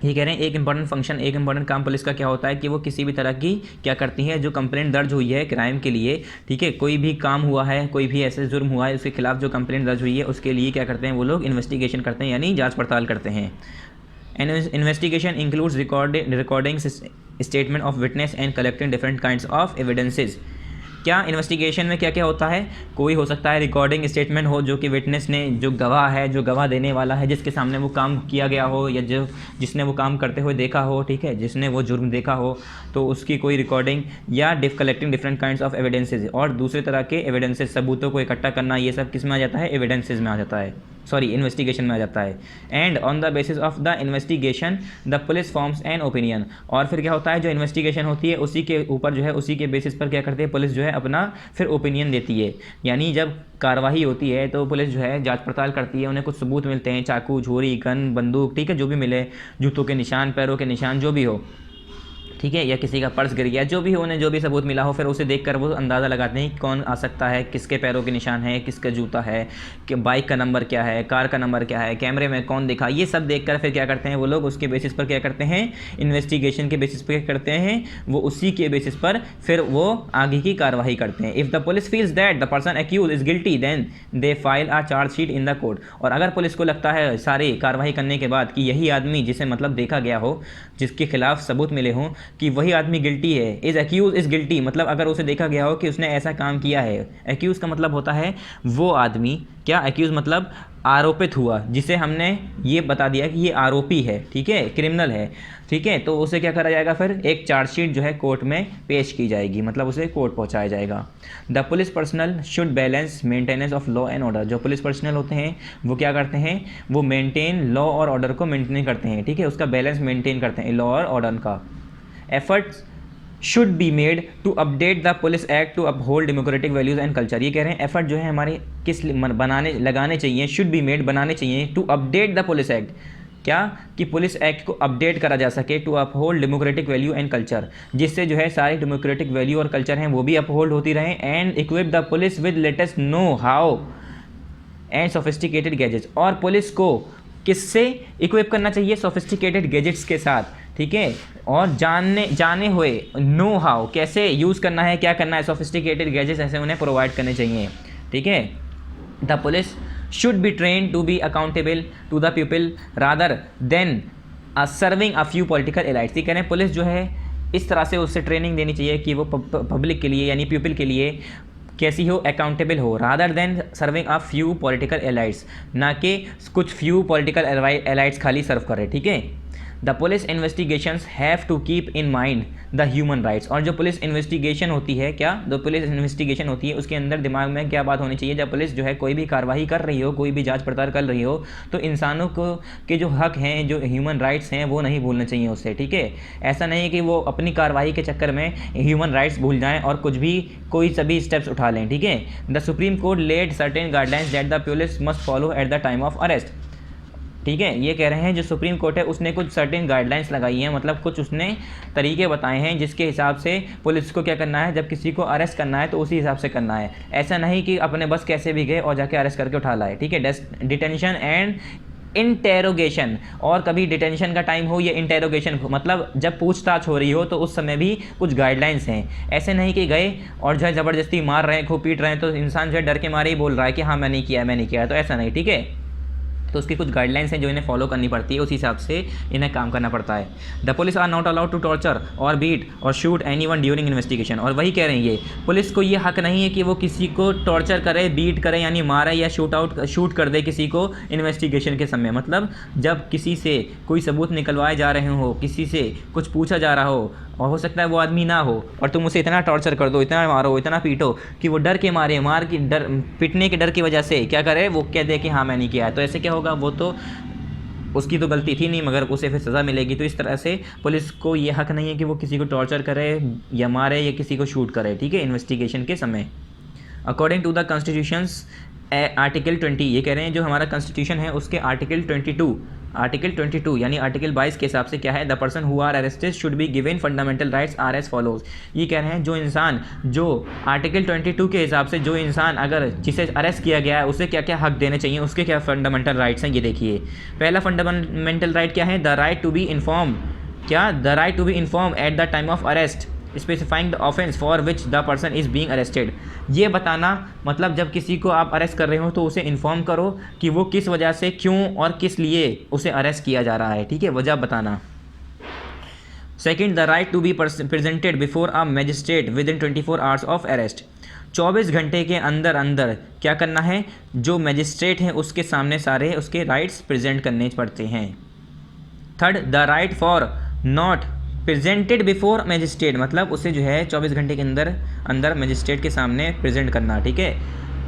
ये कह रहे हैं एक इंपॉर्टेंट काम पुलिस का क्या होता है कि वो किसी भी तरह की क्या करती है, जो कंप्लेंट दर्ज हुई है क्राइम के लिए, ठीक है, कोई भी काम हुआ है, कोई भी ऐसे जुर्म हुआ है, उसके खिलाफ जो कंप्लेंट दर्ज हुई है उसके लिए क्या करते हैं वो लोग, इन्वेस्टिगेशन करते हैं, यानी जांच पड़ताल करते हैं। Investigation includes recording statement of witness and collecting different kinds of evidences. क्या इन्वेस्टिगेशन में क्या क्या होता है, कोई हो सकता है रिकॉर्डिंग स्टेटमेंट हो, जो कि विटनेस ने, जो गवाह है, जो गवाह देने वाला है, जिसके सामने वो काम किया गया हो, या जिसने वो काम करते हुए देखा हो, ठीक है, जिसने वो जुर्म देखा हो, तो उसकी कोई रिकॉर्डिंग, या collecting different kinds of evidences, और दूसरे तरह के एविडेंसेज, सबूतों को इकट्ठा करना, ये सब किस में आ जाता है, एविडेंसेज में आ जाता है, इन्वेस्टिगेशन में आ जाता है। And on the basis of the investigation the police forms an opinion. और फिर क्या होता है, जो इन्वेस्टिगेशन होती है उसी के ऊपर जो है, उसी के बेसिस पर क्या करती है पुलिस जो है अपना फिर ओपिनियन देती है। यानी जब कार्रवाई होती है तो पुलिस जो है जांच पड़ताल करती है, उन्हें कुछ सबूत मिलते हैं, चाकू, छुरी, गन, बंदूक, ठीक है, जो भी मिले, जूतों के निशान, पैरों के निशान, जो भी हो, ठीक है, या किसी का पर्स गिर गया, जो भी उन्हें जो भी सबूत मिला हो, फिर उसे देखकर वो अंदाज़ा लगाते हैं कि कौन आ सकता है, किसके पैरों के निशान है, किसका जूता है, कि बाइक का नंबर क्या है, कार का नंबर क्या है, कैमरे में कौन दिखा, ये सब देखकर फिर क्या करते हैं वो लोग, उसके बेसिस पर क्या करते हैं, इन्वेस्टिगेशन के बेसिस पर क्या करते हैं वो, उसी के बेसिस पर फिर वो आगे की कार्रवाई करते हैं। If the police feels that the person accuse is guilty then they file a chargesheet in the court. और अगर पुलिस को लगता है सारी कार्रवाई करने के बाद कि यही आदमी जिसे मतलब देखा गया हो, जिसके खिलाफ सबूत मिले हों कि वही आदमी गिल्टी है, इज एक्यूज इज गिल्टी, मतलब अगर उसे देखा गया हो कि उसने ऐसा काम किया है। एक्यूज का मतलब होता है वो आदमी, क्या एक्यूज मतलब आरोपित हुआ, जिसे हमने ये बता दिया कि ये आरोपी है, ठीक है, क्रिमिनल है, ठीक है, तो उसे क्या करा जाएगा, फिर एक चार्जशीट जो है कोर्ट में पेश की जाएगी, मतलब उसे कोर्ट पहुंचाया जाएगा। The police personal should balance maintenance of law and order. जो पुलिस पर्सनल होते हैं वो क्या करते हैं, वो मेंटेन लॉ और ऑर्डर को मेंटेन करते हैं, ठीक है, उसका बैलेंस मेंटेन करते हैं लॉ और ऑर्डर का। Efforts should be made to update the police act to uphold democratic values and culture. ये कह रहे हैं एफर्ट जो है हमारे किस बनाने लगाने चाहिए, शुड बी मेड बनाने चाहिए, to update the police act, क्या कि पुलिस एक्ट को अपडेट करा जा सके, to uphold democratic value and culture, जिससे जो है सारी डेमोक्रेटिक वैल्यू और कल्चर हैं वो भी अपहोल्ड होती रहें। And equip the police with latest know how and sophisticated gadgets. और पुलिस को किससे इक्विप करना चाहिए, सोफिस्टिकेटेड गैजेट्स के साथ, ठीक है, और जाने हुए नो हाउ, कैसे यूज़ करना है, क्या करना है, सोफिस्टिकेटेड गैजेट्स ऐसे उन्हें प्रोवाइड करने चाहिए, ठीक है। The police should be train to be accountable to the people rather than serving a few political elites. ये कह रहे हैं पुलिस जो है इस तरह से उससे ट्रेनिंग देनी चाहिए कि वो पब्लिक के लिए यानी पीपल के लिए कैसी हो, अकाउंटेबल हो, rather than serving a few political elites, ना कि कुछ फ्यू पॉलिटिकल एलाइट्स खाली सर्व करे, ठीक है। The police investigations have to keep in mind the human rights. और जो पुलिस इन्वेस्टिगेशन होती है, क्या जो पुलिस इन्वेस्टिगेशन होती है उसके अंदर दिमाग में क्या बात होनी चाहिए, जब पुलिस जो है कोई भी कार्रवाई कर रही हो, कोई भी जांच पड़ताल कर रही हो, तो इंसानों को के जो हक हैं, जो ह्यूमन राइट्स हैं, वो नहीं भूलने चाहिए उससे, ठीक है। ऐसा नहीं कि वो अपनी कार्रवाई के चक्कर में ह्यूमन राइट्स भूल जाएँ और कुछ भी कोई सभी स्टेप्स उठा लें, ठीक है। The Supreme Court laid certain guidelines that the police must follow at the time of arrest, ठीक है। ये कह रहे हैं जो सुप्रीम कोर्ट है उसने कुछ सर्टेन गाइडलाइंस लगाई हैं, मतलब कुछ उसने तरीके बताए हैं जिसके हिसाब से पुलिस को क्या करना है, जब किसी को अरेस्ट करना है तो उसी हिसाब से करना है। ऐसा नहीं कि अपने बस कैसे भी गए और जाके अरेस्ट करके उठा लाए, ठीक है। डिटेंशन एंड इंटेरोगेशन, और कभी डिटेंशन का टाइम हो या इंटेरोगेशन हो, मतलब जब पूछताछ हो रही हो तो उस समय भी कुछ गाइडलाइंस हैं। ऐसे नहीं कि गए और जो है ज़बरदस्ती मार रहे हैं, खूब पीट रहे हैं, तो इंसान जो है डर के मारे ही बोल रहा है कि हाँ मैंने किया, मैंने किया, तो ऐसा नहीं, ठीक है। तो उसकी कुछ गाइडलाइंस हैं जो इन्हें फॉलो करनी पड़ती है, उस हिसाब से इन्हें काम करना पड़ता है। The police are not allowed to torture और बीट और शूट एनीवन ड्यूरिंग इन्वेस्टिगेशन। और वही कह रहे हैं ये, पुलिस को ये हक नहीं है कि वो किसी को टॉर्चर करे, बीट करे यानी मारे या शूट कर दे किसी को इन्वेस्टिगेशन के समय। मतलब जब किसी से कोई सबूत निकलवाए जा रहे हो, किसी से कुछ पूछा जा रहा हो और हो सकता है वो आदमी ना हो, और तुम उसे इतना टॉर्चर कर दो, इतना मारो, इतना पीटो कि वो डर के मारे, पीटने के डर की वजह से क्या करे, वो कह दे कि हाँ मैंने किया है, तो ऐसे क्या होगा, वो तो उसकी तो गलती थी नहीं मगर उसे फिर सज़ा मिलेगी। तो इस तरह से पुलिस को ये हक नहीं है कि वो किसी को टॉर्चर करे या मारे या किसी को शूट करे, ठीक है, इन्वेस्टिगेशन के समय। According to the constitution's article 20, ये कह रहे हैं जो हमारा कॉन्स्टिट्यूशन है उसके आर्टिकल 22 यानी आर्टिकल 22 के हिसाब से क्या है, the person who are arrested should be given fundamental rights are as follows. ये कह रहे हैं जो इंसान, जो आर्टिकल 22 के हिसाब से जो इंसान अगर जिसे अरेस्ट किया गया है उसे क्या क्या हक देने चाहिए, उसके क्या फंडामेंटल राइट्स हैं, ये देखिए। पहला फंडामेंटल राइट क्या है, the right to be inform, क्या, the right to be inform at the time of arrest specifying the offence for which the person is being arrested. ये बताना, मतलब जब किसी को आप अरेस्ट कर रहे हो तो उसे इन्फॉर्म करो कि वो किस वजह से, क्यों और किस लिए उसे अरेस्ट किया जा रहा है, ठीक है, वजह बताना। Second, the right to be presented before a magistrate within 24 hours of arrest. 24 घंटे के अंदर अंदर क्या करना है, जो मैजिस्ट्रेट हैं उसके सामने सारे उसके राइट्स प्रेजेंट करने पड़ते हैं। Third, the right for not presented before magistrate, मतलब उसे जो है 24 घंटे के अंदर अंदर मैजिस्ट्रेट के सामने प्रेजेंट करना, ठीक है,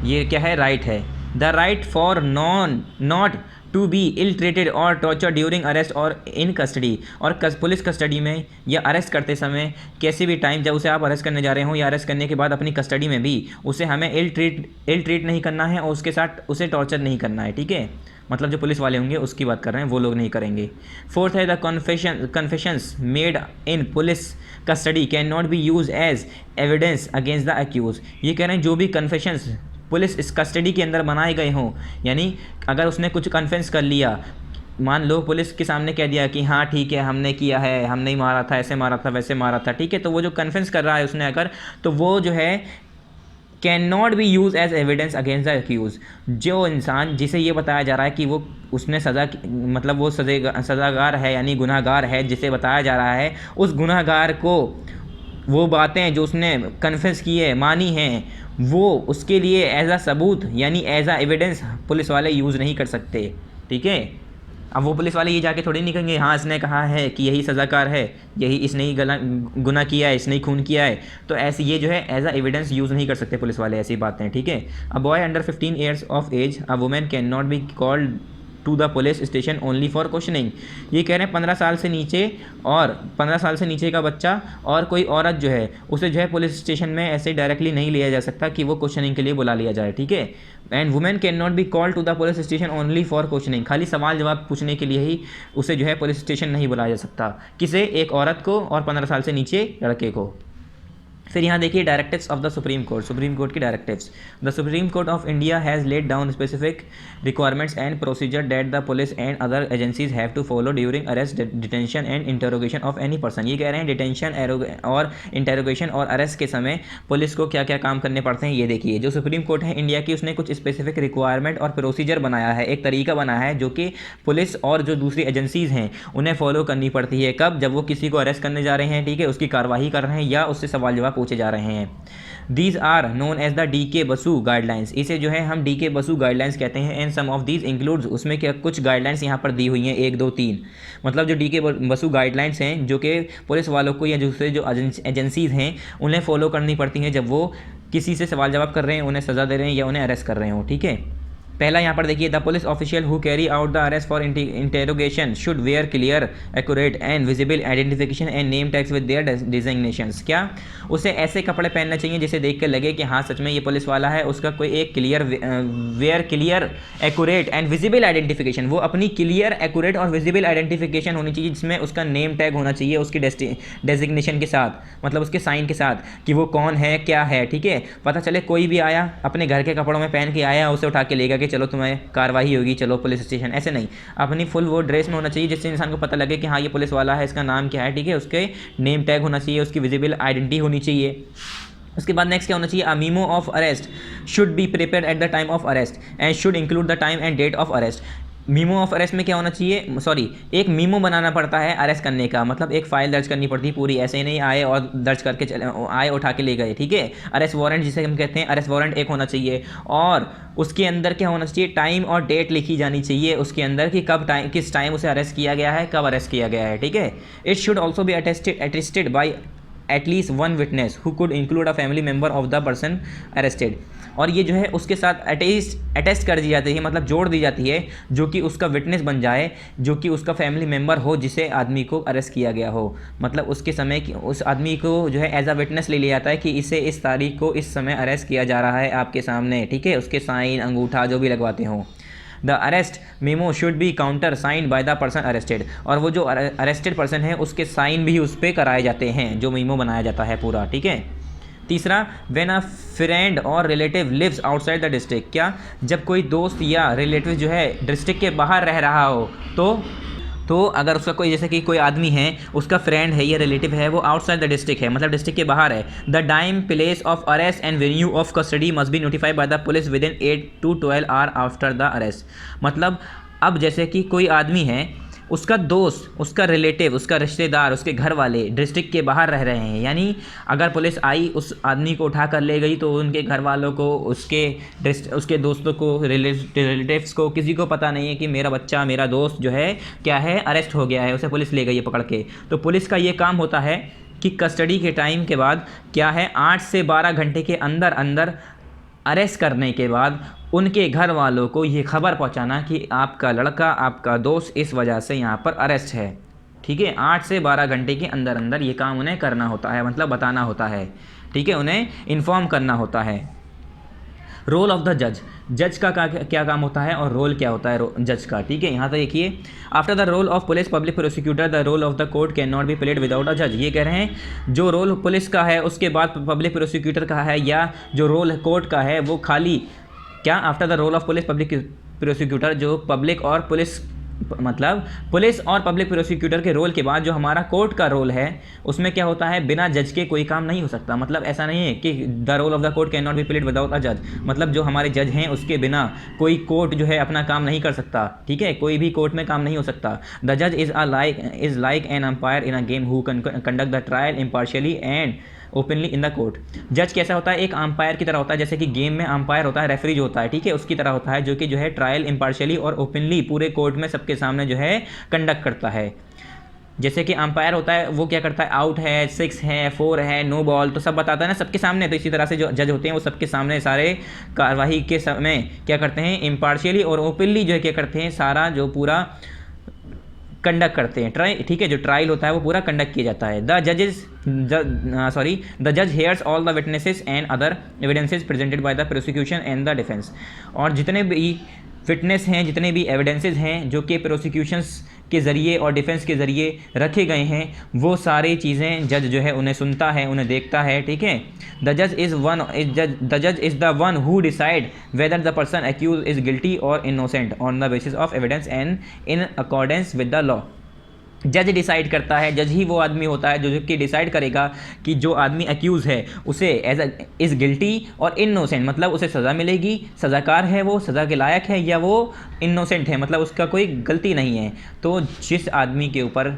ये क्या है, राइट है। The right for not to be ill treated और टॉर्चर ड्यूरिंग अरेस्ट और इन कस्टडी, और पुलिस कस्टडी में या अरेस्ट करते समय किसी भी टाइम जब उसे आप अरेस्ट करने जा रहे हो या अरेस्ट करने के बाद अपनी कस्टडी में भी उसे हमें इल ट्रीट नहीं करना है और उसके साथ उसे टॉर्चर नहीं करना है, ठीक है। मतलब जो पुलिस वाले होंगे उसकी बात कर रहे हैं, वो लोग नहीं करेंगे। फोर्थ है the confessions made in police custody can not be use as evidence against the accuse. ये कह रहे हैं जो भी कन्फेशंस पुलिस इस कस्टडी के अंदर बनाए गए हों, यानी अगर उसने कुछ कन्फेंस कर लिया, मान लो पुलिस के सामने कह दिया कि हाँ ठीक है हमने किया है, हमने ही मारा था, ऐसे मारा था, वैसे मारा था, ठीक है, तो वो जो कन्फेंस कर रहा है उसने अगर, तो वो जो है can not be use as evidence against the accuse. जो इंसान जिसे ये बताया जा रहा है कि वो उसने सज़ा, मतलब वो सज़ागार है यानी गुनाहगार है, जिसे बताया जा रहा है उस गुनाहगार को वो बातें जो उसने कन्फेस की है, मानी हैं, वो उसके लिए एज आ सबूत यानी एज आ एविडेंस पुलिस वाले यूज़ नहीं कर सकते, ठीक है। अब वो पुलिस वाले ये जाके थोड़ी नहीं कहेंगे हाँ इसने कहा है कि यही सज़ाकार है, यही इसने ही गुनाह किया है, इसने ही खून किया है, तो ऐसे ये जो है एज आ एविडेंस यूज़ नहीं कर सकते पुलिस वाले ऐसी बातें, ठीक है। A boy under 15 years of age, a women can not be called to the police station only for questioning. ये कह रहे हैं 15 साल से नीचे और 15 साल से नीचे का बच्चा और कोई औरत जो है उसे जो है पुलिस स्टेशन में ऐसे डायरेक्टली नहीं लिया जा सकता कि वो क्वेश्चनिंग के लिए बुला लिया जाए, ठीक है। And women can not be called to the police station only for questioning, खाली सवाल जवाब पूछने के लिए ही उसे जो है पुलिस स्टेशन नहीं बुलाया जा सकता। किसे? एक औरत को और 15 साल से नीचे लड़के को। फिर यहाँ देखिए directives of the Supreme Court की directives. The Supreme Court of India has laid down specific requirements and procedure that the police and other agencies have to follow during arrest, detention and interrogation of any person. ये कह रहे हैं detention और interrogation और arrest के समय police को क्या क्या काम करने पड़ते हैं। ये देखिए जो सुप्रीम कोर्ट है इंडिया की, उसने कुछ स्पेसिफिक रिक्वायरमेंट और प्रोसीजर बनाया है, एक तरीका बनाया है जो कि पुलिस और जो दूसरी एजेंसीज़ हैं उन्हें फॉलो करनी पड़ती है। कब? जब वो किसी को अरेस्ट करने जा रहे हैं, ठीक है, उसकी कार्रवाई कर रहे हैं या उससे सवाल जवाब पूछे जा रहे हैं। These are known as the DK Basu guidelines, इसे जो है हम DK बसु गाइडलाइंस कहते हैं। And some of these includes, उसमें क्या कुछ गाइडलाइंस यहाँ पर दी हुई हैं, 1 2 3, मतलब जो DK बसु गाइडलाइंस हैं जो कि पुलिस वालों को या दूसरे जो एजेंसीज़ हैं उन्हें फॉलो करनी पड़ती हैं जब वो किसी से सवाल जवाब कर रहे हैं, उन्हें सज़ा दे रहे हैं या उन्हें अरेस्ट कर रहे हो, ठीक है। पहला यहाँ पर देखिए the police official who carry out the arrest for interrogation should wear clear, accurate and visible identification and name tags with their designations. क्या? उसे ऐसे कपड़े पहनना चाहिए जिसे देख कर लगे कि हाँ सच में ये पुलिस वाला है, उसका कोई एक clear accurate and visible identification, वो अपनी क्लियर एक्यूरेट और विजिबल आइडेंटिफिकेशन होनी चाहिए जिसमें उसका नेम टैग होना चाहिए उसकी डेजिग्नेशन के साथ, मतलब उसके साइन के साथ कि वो कौन है क्या है, ठीक है। पता चले कोई भी आया अपने घर के कपड़ों में पहन के आया, उसे उठा के लेगा कि चलो तुम्हें कार्रवाई होगी, चलो पुलिस स्टेशन, ऐसे नहीं, अपनी फुल वो ड्रेस में होना चाहिए जिससे इंसान को पता लगे कि हाँ ये पुलिस वाला है, इसका नाम क्या है, ठीक है, उसके नेम टैग होना चाहिए, उसकी विजिबल आइडेंटिटी होनी चाहिए। उसके बाद नेक्स्ट क्या होना चाहिए? A memo of arrest should be prepared at the time of arrest and should include the time and date of arrest. Memo of arrest में क्या होना चाहिए? एक मीमो बनाना पड़ता है अरेस्ट करने का, मतलब एक फ़ाइल दर्ज करनी पड़ती है पूरी, ऐसे ही नहीं आए और दर्ज करके चले आए उठा के ले गए, ठीक है। अरेस्ट वारंट जिसे हम कहते हैं, अरेस्ट वारंट एक होना चाहिए और उसके अंदर क्या होना चाहिए? टाइम और डेट लिखी जानी चाहिए उसके अंदर कि कब टाइम, किस टाइम उसे अरेस्ट किया गया है, कब अरेस्ट किया गया है, ठीक है। It should also be attested by at least 1 witness who could include a family member of the person arrested. और ये जो है उसके साथ अटेस्ट कर दी जाती है, मतलब जोड़ दी जाती है, जो कि उसका विटनेस बन जाए, जो कि उसका फैमिली मेम्बर हो जिसे आदमी को अरेस्ट किया गया हो, मतलब उसके समय की उस आदमी को जो है एज अ विटनेस ले लिया जाता है कि इसे इस तारीख को इस समय अरेस्ट किया जा रहा है आपके सामने, ठीक है, उसके साइन अंगूठा जो भी लगवाते हों। The arrest memo should be counter signed by the person arrested, और वो जो अरेस्टेड पर्सन है उसके साइन भी उस पर कराए जाते हैं जो मेमो बनाया जाता है पूरा, ठीक है। तीसरा, व्हेन अ फ्रेंड और relative lives outside the district, क्या? जब कोई दोस्त या रिलेटिव जो है डिस्ट्रिक्ट के बाहर रह रहा हो तो अगर उसका कोई, जैसे कि कोई आदमी है उसका फ्रेंड है या रिलेटिव है, वो आउटसाइड द डिस्ट्रिक्ट है, मतलब डिस्ट्रिक्ट के बाहर है, the time place of arrest and venue of custody must be notified by the police with in 8 to 12 hour after the arrest. मतलब अब जैसे कि कोई आदमी है, उसका दोस्त, उसका रिलेटिव, उसका रिश्तेदार, उसके घर वाले डिस्ट्रिक्ट के बाहर रह रहे हैं, यानी अगर पुलिस आई उस आदमी को उठा कर ले गई तो उनके घर वालों को, उसके दोस्तों को, रिलेटिव्स को, किसी को पता नहीं है कि मेरा बच्चा, मेरा दोस्त जो है क्या है, अरेस्ट हो गया है, उसे पुलिस ले गई है पकड़ के। तो पुलिस का ये काम होता है कि कस्टडी के टाइम के बाद क्या है 8 से 12 घंटे के अंदर अंदर अरेस्ट करने के बाद उनके घर वालों को ये खबर पहुंचाना कि आपका लड़का, आपका दोस्त इस वजह से यहाँ पर अरेस्ट है। ठीक है, 8 से 12 घंटे के अंदर अंदर ये काम उन्हें करना होता है, मतलब बताना होता है। ठीक है, उन्हें इन्फॉर्म करना होता है। रोल ऑफ द जज, जज का क्या काम होता है और रोल क्या होता है जज का। ठीक है, यहाँ तक देखिए, after the role of police public prosecutor the role of the court can not be played without a जज। ये कह रहे हैं जो रोल पुलिस का है उसके बाद पब्लिक प्रोसिक्यूटर का है, या जो रोल कोर्ट का है वो खाली क्या, after the role of police public prosecutor, जो पब्लिक और पुलिस, मतलब पुलिस और पब्लिक प्रोसिक्यूटर के रोल के बाद जो हमारा कोर्ट का रोल है उसमें क्या होता है, बिना जज के कोई काम नहीं हो सकता। मतलब ऐसा नहीं है कि the role of the court can not be played without a जज, मतलब जो हमारे जज हैं उसके बिना कोई कोर्ट जो है अपना काम नहीं कर सकता। ठीक है, कोई भी कोर्ट में काम नहीं हो सकता। द जज is like an umpire in a game who conduct the trial impartially and openly in the court. जज कैसा होता है, एक अंपायर की तरह होता है, जैसे कि गेम में अंपायर होता है, रेफरी जो होता है, ठीक है, उसकी तरह होता है, जो कि जो है ट्रायल इम्पार्शियली और ओपनली पूरे कोर्ट में सबके सामने जो है कंडक्ट करता है। जैसे कि अंपायर होता है वो क्या करता है, आउट है, 6 है, 4 है, नो बॉल, तो सब बताता है ना सबके सामने। तो इसी तरह से जो जज होते हैं वो सबके सामने सारे कार्रवाई के समय क्या करते हैं, इम्पार्शियली और ओपनली जो है क्या करते हैं, सारा जो पूरा कंडक्ट करते हैं। ठीक है, जो ट्रायल होता है वो पूरा कंडक्ट किया जाता है। द जज hairs all the witnesses and other evidences presented by the prosecution and the defence. और जितने भी विटनेस हैं, जितने भी एविडेंसेस हैं जो कि प्रोसिक्यूशंस के ज़रिए और डिफेंस के ज़रिए रखे गए हैं, वो सारी चीज़ें जज जो है उन्हें सुनता है, उन्हें देखता है। ठीक है, द जज is the one who decide whether the person accuse is guilty और innocent on the basis of evidence and in accordance with the law. जज डिसाइड करता है, जज ही वो आदमी होता है जो कि डिसाइड करेगा कि जो आदमी एक्यूज़ है उसे इज़ गिल्टी और इनोसेंट, मतलब उसे सज़ा मिलेगी, सज़ाकार है वो, सज़ा के लायक है, या वो इनोसेंट है, मतलब उसका कोई गलती नहीं है। तो जिस आदमी के ऊपर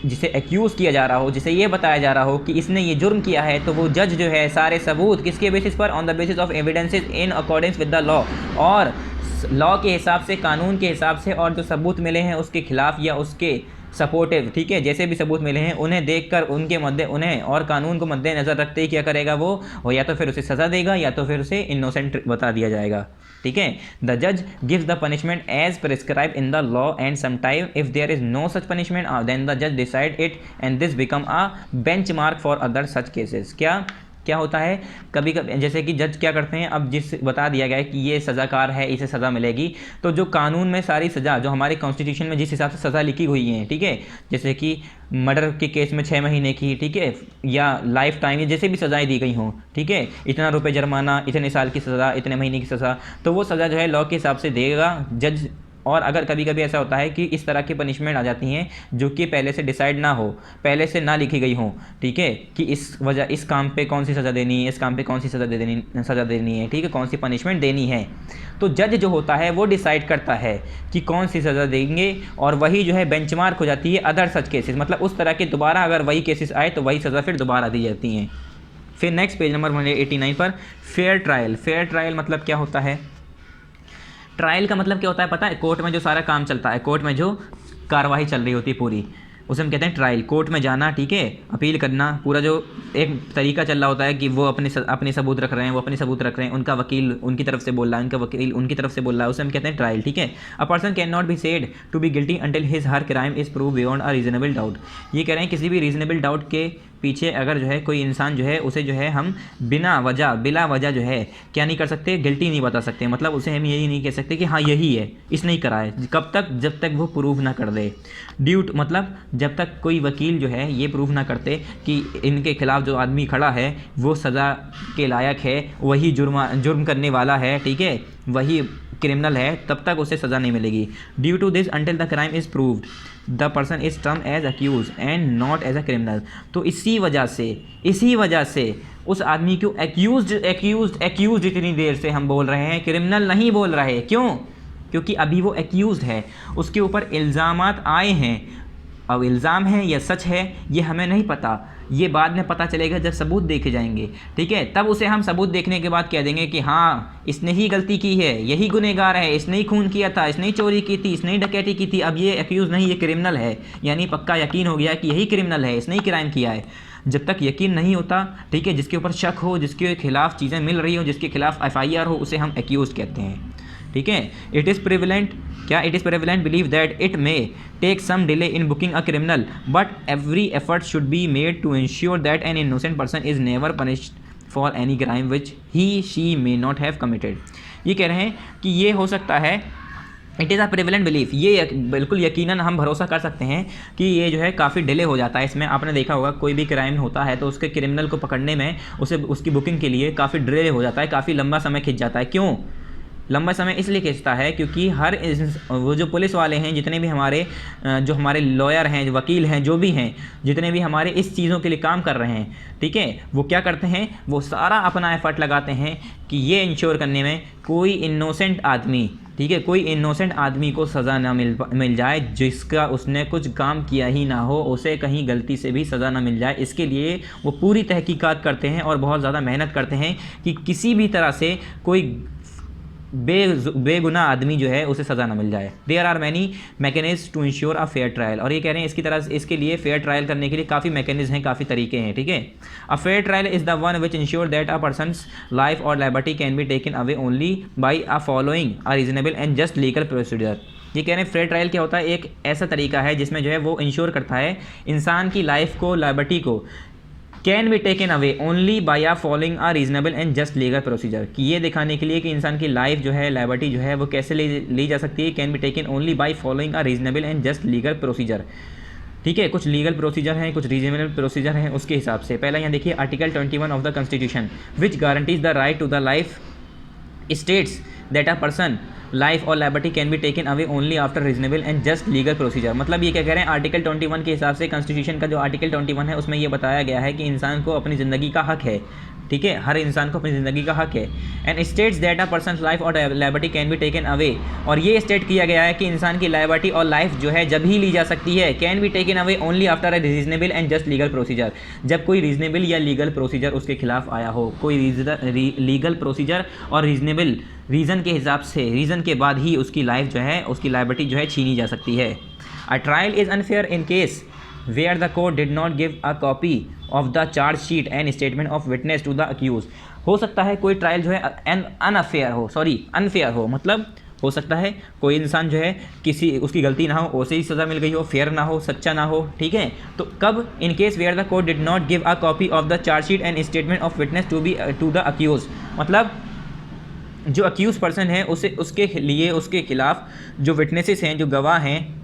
जिसे एक्यूज़ किया जा रहा हो, जिसे ये बताया जा रहा हो कि इसने ये जुर्म किया है, तो वो जज जो है सारे सबूत किसके बेसिस पर, on the basis of evidences in accordance with the law, और लॉ के हिसाब से, कानून के हिसाब से, और जो सबूत मिले हैं उसके खिलाफ या उसके सपोर्टिव, ठीक है, जैसे भी सबूत मिले हैं उन्हें देखकर उन्हें और कानून को मद्देनज़र रखते ही क्या करेगा वो या तो फिर उसे सज़ा देगा या तो फिर उसे इनोसेंट बता दिया जाएगा। ठीक है, द जज gives the punishment as prescribe in the law and sometime if there is no such punishment then the जज decide it and this become a benchmark for other such cases. क्या होता है, कभी कभी जैसे कि जज क्या करते हैं, अब जिस बता दिया गया है कि ये सज़ाकार है, इसे सज़ा मिलेगी, तो जो कानून में सारी सज़ा जो हमारे कॉन्स्टिट्यूशन में जिस हिसाब से सज़ा लिखी हुई है, ठीक है, जैसे कि मर्डर के केस में 6 महीने की, ठीक है, या लाइफ टाइम, या जैसे भी सज़ाएं दी गई हों, ठीक है, इतना रुपये जुर्माना, इतने साल की सज़ा, इतने महीने की सज़ा, तो वो सज़ा जो है लॉ के हिसाब से देगा जज। और अगर कभी कभी ऐसा होता है कि इस तरह की पनिशमेंट आ जाती हैं जो कि पहले से डिसाइड ना हो, पहले से ना लिखी गई हो, ठीक है, कि इस काम पे कौन सी सज़ा देनी है, इस काम पे कौन सी सज़ा देनी है, ठीक है, कौन सी पनिशमेंट देनी है, तो जज जो होता है वो डिसाइड करता है कि कौन सी सज़ा देंगे, और वही जो है बेंचमार्क हो जाती है अदर सच केसेस, मतलब उस तरह के दोबारा अगर वही केसेस आए तो वही सज़ा फिर दोबारा दी जाती हैं। फिर नेक्स्ट पेज नंबर 189 पर फेयर ट्रायल। फेयर ट्रायल मतलब क्या होता है, ट्रायल का मतलब क्या होता है पता है, कोर्ट में जो सारा काम चलता है, कोर्ट में जो कार्रवाई चल रही होती है पूरी, उसे हम कहते हैं ट्रायल। कोर्ट में जाना, ठीक है, अपील करना, पूरा जो एक तरीका चल रहा होता है कि वो अपने सबूत रख रहे हैं, वो अपने सबूत रख रहे हैं, उनका वकील उनकी तरफ से बोल रहा है, उनका वकील उनकी तरफ से बोल रहा है, उसे हम कहते हैं ट्रायल। ठीक है, a person can not be said to be guilty until his her crime is prove beyond a reasonable doubt. ये कह रहे हैं किसी भी रीजनेबल डाउट के पीछे अगर जो है कोई इंसान जो है उसे जो है हम बिला वजह जो है क्या नहीं कर सकते, गिल्टी नहीं बता सकते, मतलब उसे हम यही नहीं कह सकते कि हाँ यही है, इसने ही करा है। कब तक, जब तक वो प्रूव ना कर दे। ड्यूट मतलब जब तक कोई वकील जो है ये प्रूव ना करते कि इनके खिलाफ जो आदमी खड़ा है वो सज़ा के लायक है, वही जुर्म करने वाला है, ठीक है, वही क्रिमिनल है, तब तक उसे सज़ा नहीं मिलेगी। Due to this until the crime is proved the person is term as accuse and not as a criminal. तो इसी वजह से उस आदमी को एक्यूज इतनी देर से हम बोल रहे हैं, क्रिमिनल नहीं बोल रहे। क्यों? क्योंकि अभी वो एक्यूज है, उसके ऊपर इल्ज़ामात आए हैं। अब इल्ज़ाम है या सच है ये हमें नहीं पता, ये बाद में पता चलेगा जब सबूत देखे जाएंगे, ठीक है, तब उसे हम सबूत देखने के बाद कह देंगे कि हाँ इसने ही गलती की है, यही गुनहगार है, इसने ही खून किया था, इसने ही चोरी की थी, इसने ही डकैती की थी, अब ये एक्यूज़ नहीं, ये क्रिमिनल है, यानी पक्का यकीन हो गया कि यही क्रिमिनल है, इसने ही क्राइम किया है। जब तक यकीन नहीं होता, ठीक है, जिसके ऊपर शक हो, जिसके खिलाफ चीज़ें मिल रही हो, जिसके खिलाफ FIR हो, उसे हम एक्यूज कहते हैं, ठीक है। इट इज़ प्रिविलेंट, क्या it is prevalent believe that it may take some delay in booking a criminal but every effort should be made to ensure that an innocent person is never punished for any crime which he she may not have committed. ये कह रहे हैं कि ये हो सकता है, it is a prevalent belief, ये बिल्कुल यकीनन हम भरोसा कर सकते हैं कि ये जो है काफ़ी डिले हो जाता है इसमें। आपने देखा होगा कोई भी क्राइम होता है तो उसके क्रिमिनल को पकड़ने में उसे उसकी बुकिंग के लिए काफ़ी डिले हो जाता है, काफ़ी लंबा समय खिंच जाता है। क्यों लंबा समय इसलिए खींचता है क्योंकि वो जो पुलिस वाले हैं, जितने भी हमारे जो हमारे लॉयर हैं, वकील हैं, जो भी हैं, जितने भी हमारे इस चीज़ों के लिए काम कर रहे हैं, ठीक है, वो क्या करते हैं, वो सारा अपना एफर्ट लगाते हैं कि ये इंश्योर करने में कोई इनोसेंट आदमी, ठीक है, कोई इनोसेंट आदमी को सज़ा ना मिल जाए, जिसका उसने कुछ काम किया ही ना हो, उसे कहीं गलती से भी सज़ा ना मिल जाए। इसके लिए वो पूरी तहकीकात करते हैं और बहुत ज़्यादा मेहनत करते हैं कि किसी भी तरह से कोई बेगुनाह आदमी जो है उसे सज़ा ना मिल जाए। There are many mechanism to ensure a fair trial, और ये कह रहे हैं इसकी तरह इसके लिए फेयर ट्रायल करने के लिए काफ़ी मैकेनिज्म हैं, काफ़ी तरीके हैं, ठीक है। A fair trial is the one which ensure that a person's life और liberty can be taken away only by a following a reasonable and just legal procedure. ये कह रहे हैं फेयर ट्रायल क्या होता है, एक ऐसा तरीका है जिसमें जो है वो इंश्योर करता है इंसान की लाइफ को, लिबर्टी को, can be taken away only by a following a reasonable and just legal procedure, कि ये दिखाने के लिए कि इंसान की लाइफ जो है, लिबर्टी जो है, वो कैसे ली जा सकती है, can be taken only by following a reasonable and just legal procedure, ठीक है। कुछ लीगल प्रोसीजर हैं, कुछ रीजनेबल प्रोसीजर हैं, उसके हिसाब से। पहला यहाँ देखिए article 21 of the constitution which guarantees the right to the life states that a person life और liberty can be taken away only after reasonable and just legal procedure. मतलब ये क्या कह रहे हैं, आर्टिकल 21 के हिसाब से, कॉन्स्टिट्यूशन का जो आर्टिकल 21 है उसमें ये बताया गया है कि इंसान को अपनी ज़िंदगी का हक है, ठीक है, हर इंसान को अपनी ज़िंदगी का हक है। And states that a person life और liberty can be taken away, और ये स्टेट किया गया है कि इंसान की लिबर्टी और लाइफ जो है जब ही ली जा सकती है, can be taken away only after a reasonable and just legal procedure, जब कोई रीजनेबल या लीगल प्रोसीजर उसके खिलाफ आया हो। कोई लीगल प्रोसीजर और रीजनेबल रीज़न के हिसाब से, रीज़न के बाद ही उसकी लाइफ जो है, उसकी लिबर्टी जो है छीनी जा सकती है। A trial is unfair in case where the court did not give a copy of the charge sheet and statement of witness to the accused। हो सकता है कोई ट्रायल जो है अनफेयर हो, मतलब हो सकता है कोई इंसान जो है किसी उसकी गलती ना हो, उसे ही सज़ा मिल गई हो, फेयर ना हो, सच्चा ना हो, ठीक है। तो कब, in case where the court did not give a copy of the charge sheet and statement of witness to the accuse, मतलब जो अक्यूज पर्सन है उसे, उसके लिए, उसके खिलाफ जो विटनेसेस हैं, जो गवाह हैं,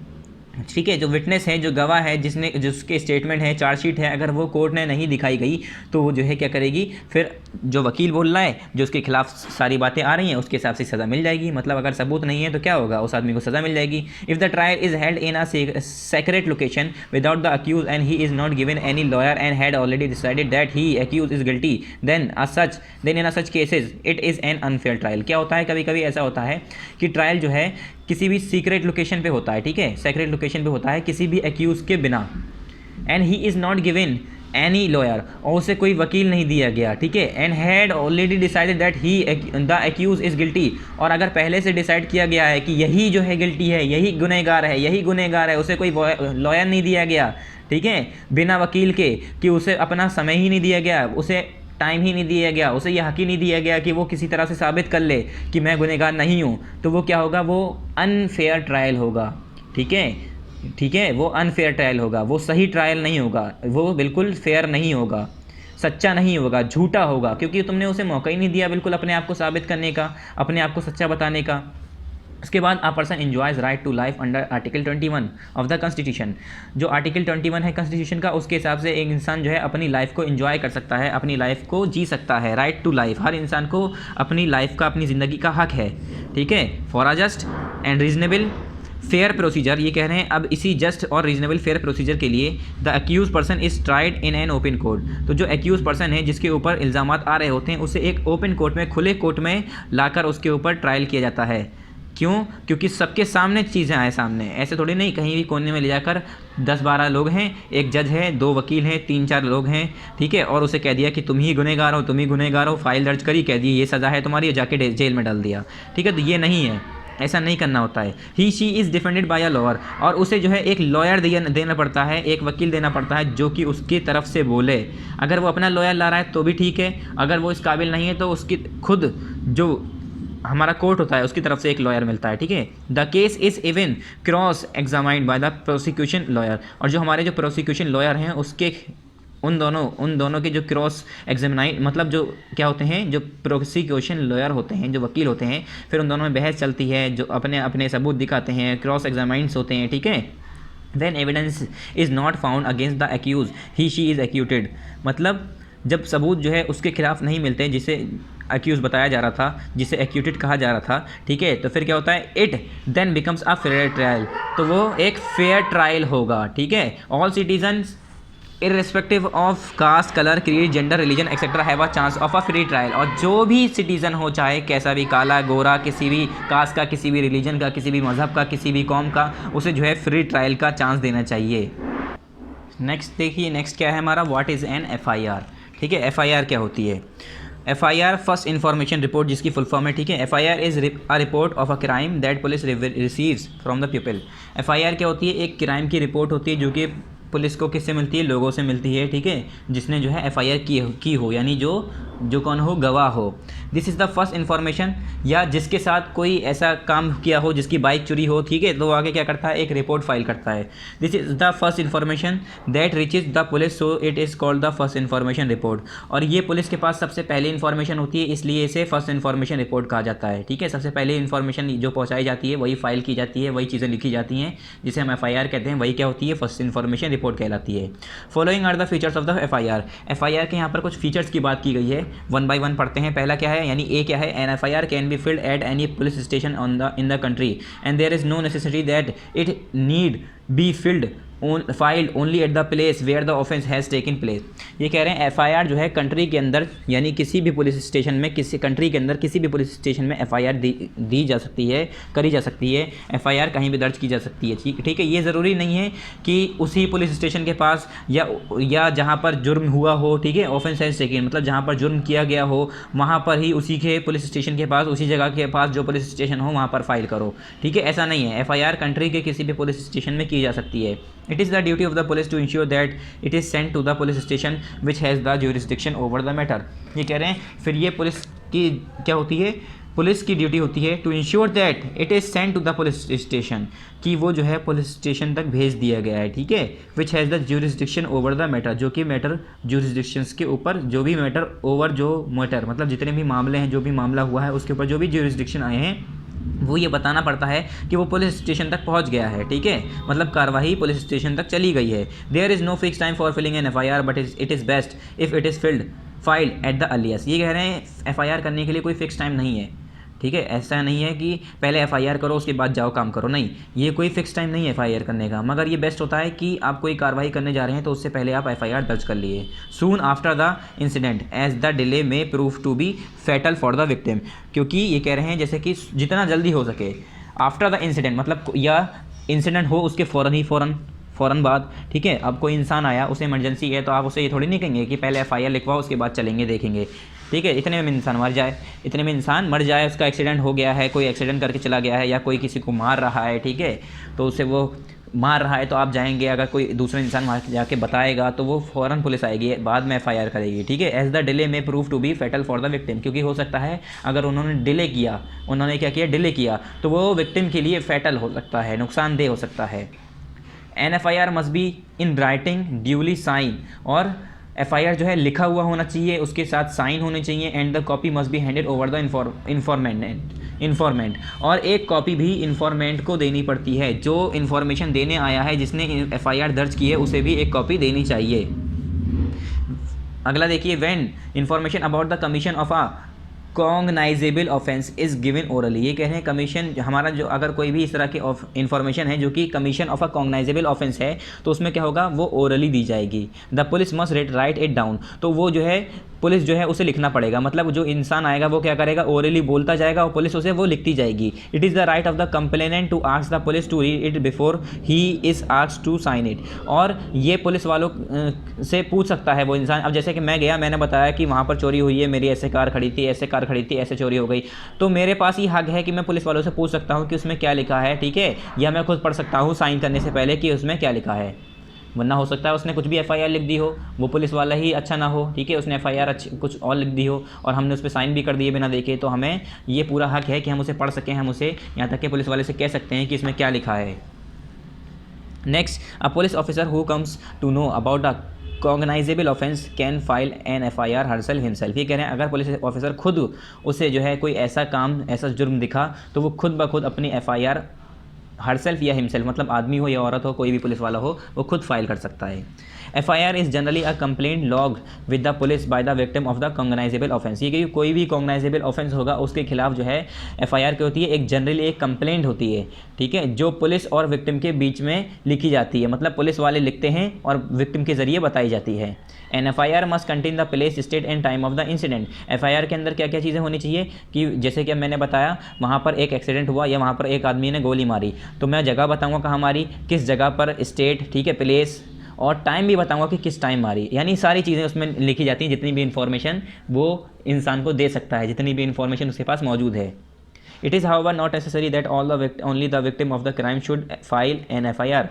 ठीक है, जो विटनेस है, जो गवाह है, जिसके स्टेटमेंट है, चार्जशीट है, अगर वो कोर्ट ने नहीं दिखाई गई तो वो जो है क्या करेगी, फिर जो वकील बोल रहा है, जो उसके खिलाफ सारी बातें आ रही हैं, उसके हिसाब से सज़ा मिल जाएगी। मतलब अगर सबूत नहीं है तो क्या होगा, उस आदमी को सज़ा मिल जाएगी। If the trial is held in a secret location without the accuse and he is not given any lawyer and had already decided that he accuse is guilty then in such cases it is an unfair trial. क्या होता है, कभी कभी ऐसा होता है कि trial जो है किसी भी सीक्रेट लोकेशन पे होता है, ठीक है, सेक्रेट लोकेशन पे होता है, किसी भी एक्यूज़ के बिना, and he is not given any lawyer, और उसे कोई वकील नहीं दिया गया, ठीक है, and had already decided that he the accuse is guilty, और अगर पहले से डिसाइड किया गया है कि यही जो है गिल्टी है, यही गुनहगार है, उसे कोई लॉयर नहीं दिया गया, ठीक है, बिना वकील के, कि उसे अपना समय ही नहीं दिया गया, उसे टाइम ही नहीं दिया गया, उसे यह हक ही नहीं दिया गया कि वो किसी तरह से साबित कर ले कि मैं गुनहगार नहीं हूँ, तो वो क्या होगा, वो अनफेयर ट्रायल होगा, ठीक है, वो अनफेयर ट्रायल होगा, वो सही ट्रायल नहीं होगा, वो बिल्कुल फेयर नहीं होगा, सच्चा नहीं होगा, झूठा होगा, क्योंकि तुमने उसे मौका ही नहीं दिया बिल्कुल अपने आप को साबित करने का, अपने आप को सच्चा बताने का। उसके बाद a person enjoys right to life under article 21 of the constitution, जो आर्टिकल 21 है कॉन्स्टिट्यूशन का, उसके हिसाब से एक इंसान जो है अपनी लाइफ को एंजॉय कर सकता है, अपनी लाइफ को जी सकता है। राइट टू लाइफ, हर इंसान को अपनी लाइफ का, अपनी ज़िंदगी का हक है, ठीक है। For a just and reasonable fair procedure, ये कह रहे हैं अब इसी जस्ट और रीजनेबल फेयर प्रोसीजर के लिए the accuse person is tried in an open court, तो जो अक्यूज पर्सन है जिसके ऊपर इल्ज़ामात आ रहे होते हैं उसे एक ओपन कोर्ट में, खुले कोर्ट में लाकर उसके ऊपर ट्रायल किया जाता है। क्यों? क्योंकि सबके सामने चीज़ें आए सामने, ऐसे थोड़ी नहीं कहीं भी कोने में ले जाकर 10-12 लोग हैं, एक जज है, 2 वकील हैं, 3-4 लोग हैं, ठीक है, और उसे कह दिया कि तुम ही गुनहगार हो, फाइल दर्ज करी, कह दी ये सज़ा है तुम्हारी, जाके जेल में डाल दिया, ठीक है। तो ये नहीं है, ऐसा नहीं करना होता है। He she is defended by a lawyer, और उसे जो है एक लॉयर देना पड़ता है, एक वकील देना पड़ता है जो कि उसकी तरफ से बोले। अगर वो अपना लॉयर ला रहा है तो भी ठीक है, अगर वो इस काबिल नहीं है तो उसकी खुद जो हमारा कोर्ट होता है उसकी तरफ से एक लॉयर मिलता है, ठीक है। The case is even cross examined by the prosecution lawyer, और जो हमारे जो प्रोसिक्यूशन लॉयर हैं उसके उन दोनों के जो क्रॉस एग्जामिनाई मतलब जो क्या होते हैं, जो प्रोसिक्यूशन लॉयर होते हैं, जो वकील होते हैं, फिर उन दोनों में बहस चलती है, जो अपने अपने सबूत दिखाते हैं, क्रॉस एग्जामाइंस होते हैं, ठीक है। When evidence is not found against the accuse he she is acquitted, मतलब जब सबूत जो है उसके खिलाफ नहीं मिलते जिसे एक्यूज बताया जा रहा था, जिसे एक्यूटेड कहा जा रहा था, ठीक है, तो फिर क्या होता है, it then becomes a fair trial, तो वो एक फेयर ट्रायल होगा, ठीक है। All citizens irrespective of caste, colour, creed, gender, religion etcetera have a chance of a free trial, और जो भी सिटीज़न हो, चाहे कैसा भी, काला, गोरा, किसी भी कास्ट का, किसी भी रिलीजन का, किसी भी मज़हब का, किसी भी कौम का, उसे जो है फ्री ट्रायल का चांस देना चाहिए। नेक्स्ट देखिए, नेक्स्ट क्या है हमारा, व्हाट इज़ एन FIR, ठीक है। FIR क्या होती है? FIR फर्स्ट इन्फॉर्मेशन रिपोर्ट, जिसकी फुल फॉर्म है, ठीक है। FIR is a report of a crime that police receives from the people. FIR क्या होती है? एक क्राइम की रिपोर्ट होती है जो कि पुलिस को किससे मिलती है? लोगों से मिलती है, ठीक है, जिसने जो है FIR की हो, यानी जो कौन हो? गवाह हो। This is the first information, या जिसके साथ कोई ऐसा काम किया हो, जिसकी बाइक चुरी हो, ठीक है, तो वो आगे क्या करता है? एक रिपोर्ट फाइल करता है। This is the first information that reaches the police, so it is called the first information report. और ये पुलिस के पास सबसे पहले इन्फॉर्मेशन होती है, इसलिए इसे फर्स्ट इन्फॉर्मेशन रिपोर्ट कहा जाता है, ठीक है। सबसे पहले इन्फॉर्मेशन जो पहुँचाई जाती है वही फाइल की जाती है, वही चीज़ें लिखी जाती हैं जिसे हम FIR कहते हैं, वही क्या होती है? फर्स्ट इन्फॉर्मेशन रिपोर्ट कहलाती है। Following are the features of the FIR के यहाँ पर कुछ फीचर्स की बात की गई है, वन बाय वन पढ़ते हैं। पहला क्या है, यानी ए क्या है? An FIR can be field at any police station in the country and there is no necessity that it need be filed only at the place where the offence has taken place. ये कह रहे हैं FIR जो है country के अंदर, यानी किसी भी पुलिस स्टेशन में, किसी कंट्री के अंदर किसी भी पुलिस स्टेशन में FIR दी जा सकती है, करी जा सकती है। FIR कहीं भी दर्ज की जा सकती है, ठीक है। ये ज़रूरी नहीं है कि उसी पुलिस स्टेशन के पास या जहाँ पर जुर्म हुआ हो, ठीक है, ऑफेंस हैज़ टेकन, मतलब जहाँ पर जुर्म किया गया हो वहाँ पर ही उसी के पुलिस स्टेशन के पास, उसी जगह के पास जो पुलिस स्टेशन हो वहाँ पर फाइल करो, ठीक है। ऐसा नहीं है, FIR कंट्री के किसी भी पुलिस स्टेशन में की जा सकती है। It is the duty of the police to ensure that it is sent to the police station which has the jurisdiction over the matter। ये कह रहे हैं फिर ये पुलिस की क्या होती है? पुलिस की ड्यूटी होती है to ensure that it is sent to the police station, कि वो जो है पुलिस स्टेशन तक भेज दिया गया है, ठीक है। Which has the jurisdiction over the matter, जो कि मैटर ज्यूरिसडिक्शंस के ऊपर, जो भी मैटर ओवर, जो मैटर मतलब जितने भी मामले हैं, जो भी मामला हुआ है उसके ऊपर जो भी ज्यूरिसडिक्शन आए हैं, वो ये बताना पड़ता है कि वो पुलिस स्टेशन तक पहुंच गया है, ठीक है, मतलब कार्रवाई पुलिस स्टेशन तक चली गई है। There is no fix time for filling an FIR but it is best if it is filed at the earliest. ये कह रहे हैं FIR करने के लिए कोई फिक्स टाइम नहीं है, ठीक है। ऐसा नहीं है कि पहले FIR करो उसके बाद जाओ काम करो, नहीं, ये कोई फिक्स टाइम नहीं है FIR करने का, मगर ये बेस्ट होता है कि आप कोई कार्रवाई करने जा रहे हैं तो उससे पहले आप FIR दर्ज कर लिए soon after the incident as the delay may prove to be fatal for the victim, क्योंकि ये कह रहे हैं जैसे कि जितना जल्दी हो सके, आफ्टर द इंसिडेंट मतलब या इंसिडेंट हो उसके फ़ौरन बाद, ठीक है। अब कोई इंसान आया, उसे इमरजेंसी है, तो आप उसे ये थोड़ी नहीं कहेंगे कि पहले FIR लिखवाओ उसके बाद चलेंगे देखेंगे, ठीक है। इतने में इंसान मर जाए, उसका एक्सीडेंट हो गया है, कोई एक्सीडेंट करके चला गया है, या कोई किसी को मार रहा है, ठीक है, तो उसे वो मार रहा है तो आप जाएंगे, अगर कोई दूसरा इंसान वहाँ जाके बताएगा तो वो फ़ौरन पुलिस आएगी, बाद में FIR करेगी, ठीक है। As the delay may prove to be fatal for the victim, क्योंकि हो सकता है अगर उन्होंने क्या किया, डिले किया, तो वो विक्टिम के लिए फैटल हो सकता है, नुकसानदेह हो सकता है। An FIR must be in writing duly sign, और FIR जो है लिखा हुआ होना चाहिए, उसके साथ साइन होने चाहिए, and the copy must be handed over the informant, और एक कॉपी भी इन्फॉर्मेंट को देनी पड़ती है, जो इन्फॉर्मेशन देने आया है, जिसने FIR दर्ज की है, उसे भी एक कॉपी देनी चाहिए। अगला देखिए, when information about the commission of a cognisable offence is given orally. ये कह रहे हैं कमीशन हमारा जो, अगर कोई भी इस तरह की इन्फॉर्मेशन है जो कि commission of a cognisable offence है, तो उसमें क्या होगा, वो ओरली दी जाएगी। The police must write it down, तो वो जो है पुलिस जो है उसे लिखना पड़ेगा। मतलब जो इंसान आएगा वो क्या करेगा, ओरली बोलता जाएगा और पुलिस उसे वो लिखती जाएगी। It is the right of the complainant to ask the police to read it before he is asked to sign it. और ये पुलिस वालों से पूछ सकता है वो इंसान। अब जैसे कि मैं गया, मैंने बताया कि वहाँ पर चोरी हुई है, मेरी ऐसे कार खड़ी थी, ऐसे कार खड़ी थी, ऐसे चोरी हो गई, तो मेरे पास ये हक है कि मैं पुलिस वालों से पूछ सकता हूँ कि उसमें क्या लिखा है, ठीक है, या मैं खुद पढ़ सकता हूँ साइन करने से पहले कि उसमें क्या लिखा है। वरना हो सकता है उसने कुछ भी एफआईआर लिख दी हो, वो पुलिस वाला ही अच्छा ना हो, ठीक है, उसने एफआईआर कुछ और लिख दी हो और हमने उस पर साइन भी कर दिए बिना देखे। तो हमें ये पूरा हक है कि हम उसे पढ़ सकें, हम उसे यहाँ तक कि पुलिस वाले से कह सकते हैं कि इसमें क्या लिखा है। Next, a police officer who comes to know about the cognizable offence can file an FIR herself himself. ये कह रहे हैं अगर पुलिस ऑफिसर खुद उसे जो है कोई ऐसा काम, ऐसा जुर्म दिखा तो वो खुद ब खुद अपनी एफआईआर हरसेल्फ या हिमसेल्फ, मतलब आदमी हो या औरत हो, कोई भी पुलिस वाला हो, वो खुद फाइल कर सकता है। FIR is generally a complaint log with the police by the victim of the cognizable offence. ये कि कोई भी कॉग्नाइजेबल ऑफेंस होगा उसके खिलाफ जो है एफआईआर क्या होती है, एक जनरली एक कंप्लेंट होती है, ठीक है, जो पुलिस और विक्टिम के बीच में लिखी जाती है। मतलब पुलिस वाले लिखते हैं और विक्टिम के जरिए बताई जाती है। An FIR must contain the place, state and time of the incident. FIR के अंदर क्या क्या चीज़ें होनी चाहिए कि जैसे कि मैंने बताया वहाँ पर एक एक्सीडेंट हुआ या वहाँ पर एक आदमी ने गोली मारी, तो मैं जगह बताऊँगा कहाँ मारी, किस जगह पर, स्टेट, ठीक है, प्लेस, और टाइम भी बताऊंगा कि किस टाइम मारी। यानी सारी चीज़ें उसमें लिखी जाती हैं, जितनी भी इन्फॉर्मेशन वो इंसान को दे सकता है, जितनी भी इन्फॉर्मेशन उसके पास मौजूद है। It is however not necessary that only the victim of the crime should file an FIR.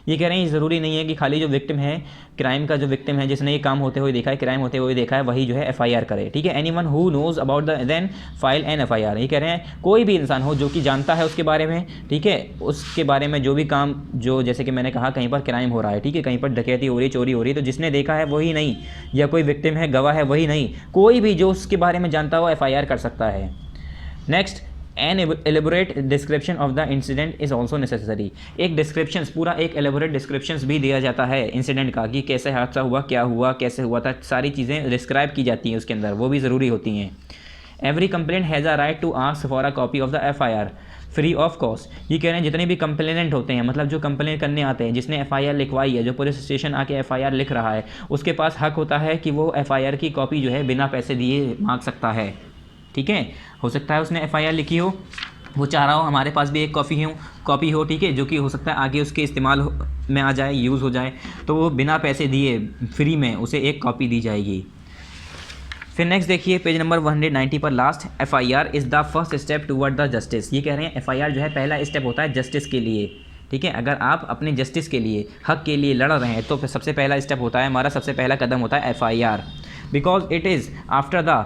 ये कह रहे हैं ज़रूरी नहीं है कि खाली जो विक्टिम है, क्राइम का जो विक्टिम है, जिसने ये काम होते हुए देखा है, क्राइम होते हुए देखा है, वही जो है एफआईआर करे, ठीक है। Anyone who knows about the then file an FIR. ये कह रहे हैं कोई भी इंसान हो जो कि जानता है उसके बारे में, ठीक है, उसके बारे में जो भी काम, जो जैसे कि मैंने कहा कहीं पर क्राइम हो रहा है, ठीक है, कहीं पर डकैती हो रही, चोरी हो रही, तो जिसने देखा है वही नहीं, या कोई विक्टिम है, गवाह है, वही नहीं, कोई भी जो उसके बारे में जानता हो एफआईआर कर सकता है। Next, an elaborate description of the incident is also necessary. एक डिस्क्रिप्शन, पूरा एक एलेबोरेट डिस्क्रिप्शन भी दिया जाता है इंसिडेंट का, कि कैसे हादसा हुआ, क्या हुआ, कैसे हुआ था, सारी चीज़ें डिस्क्राइब की जाती हैं उसके अंदर, वो भी ज़रूरी होती हैं। Every complaint has a right to ask for a copy of the FIR free of cost. ये कह रहे हैं जितने भी कंप्लेनेंट होते हैं, मतलब जो कंप्लेन करने आते हैं, जिसने एफआईआर लिखवाई है, जो पुलिस स्टेशन आके एफआईआर लिख रहा है, उसके पास हक होता है कि वो एफआईआर की कॉपी जो है बिना पैसे दिए मांग सकता है, ठीक है। हो सकता है उसने एफआईआर लिखी हो, वो चाह रहा हो हमारे पास भी एक कॉपी हो, ठीक है, जो कि हो सकता है आगे उसके इस्तेमाल में आ जाए, यूज़ हो जाए, तो वो बिना पैसे दिए फ्री में उसे एक कॉपी दी जाएगी। फिर नेक्स्ट देखिए पेज नंबर 190 पर last, FIR is the first step toward the justice. ये कह रहे हैं एफआईआर जो है पहला स्टेप होता है जस्टिस के लिए, ठीक है। अगर आप अपने जस्टिस के लिए, हक के लिए लड़ रहे हैं तो फिर सबसे पहला स्टेप होता है, हमारा सबसे पहला कदम होता है FIR, because it is after the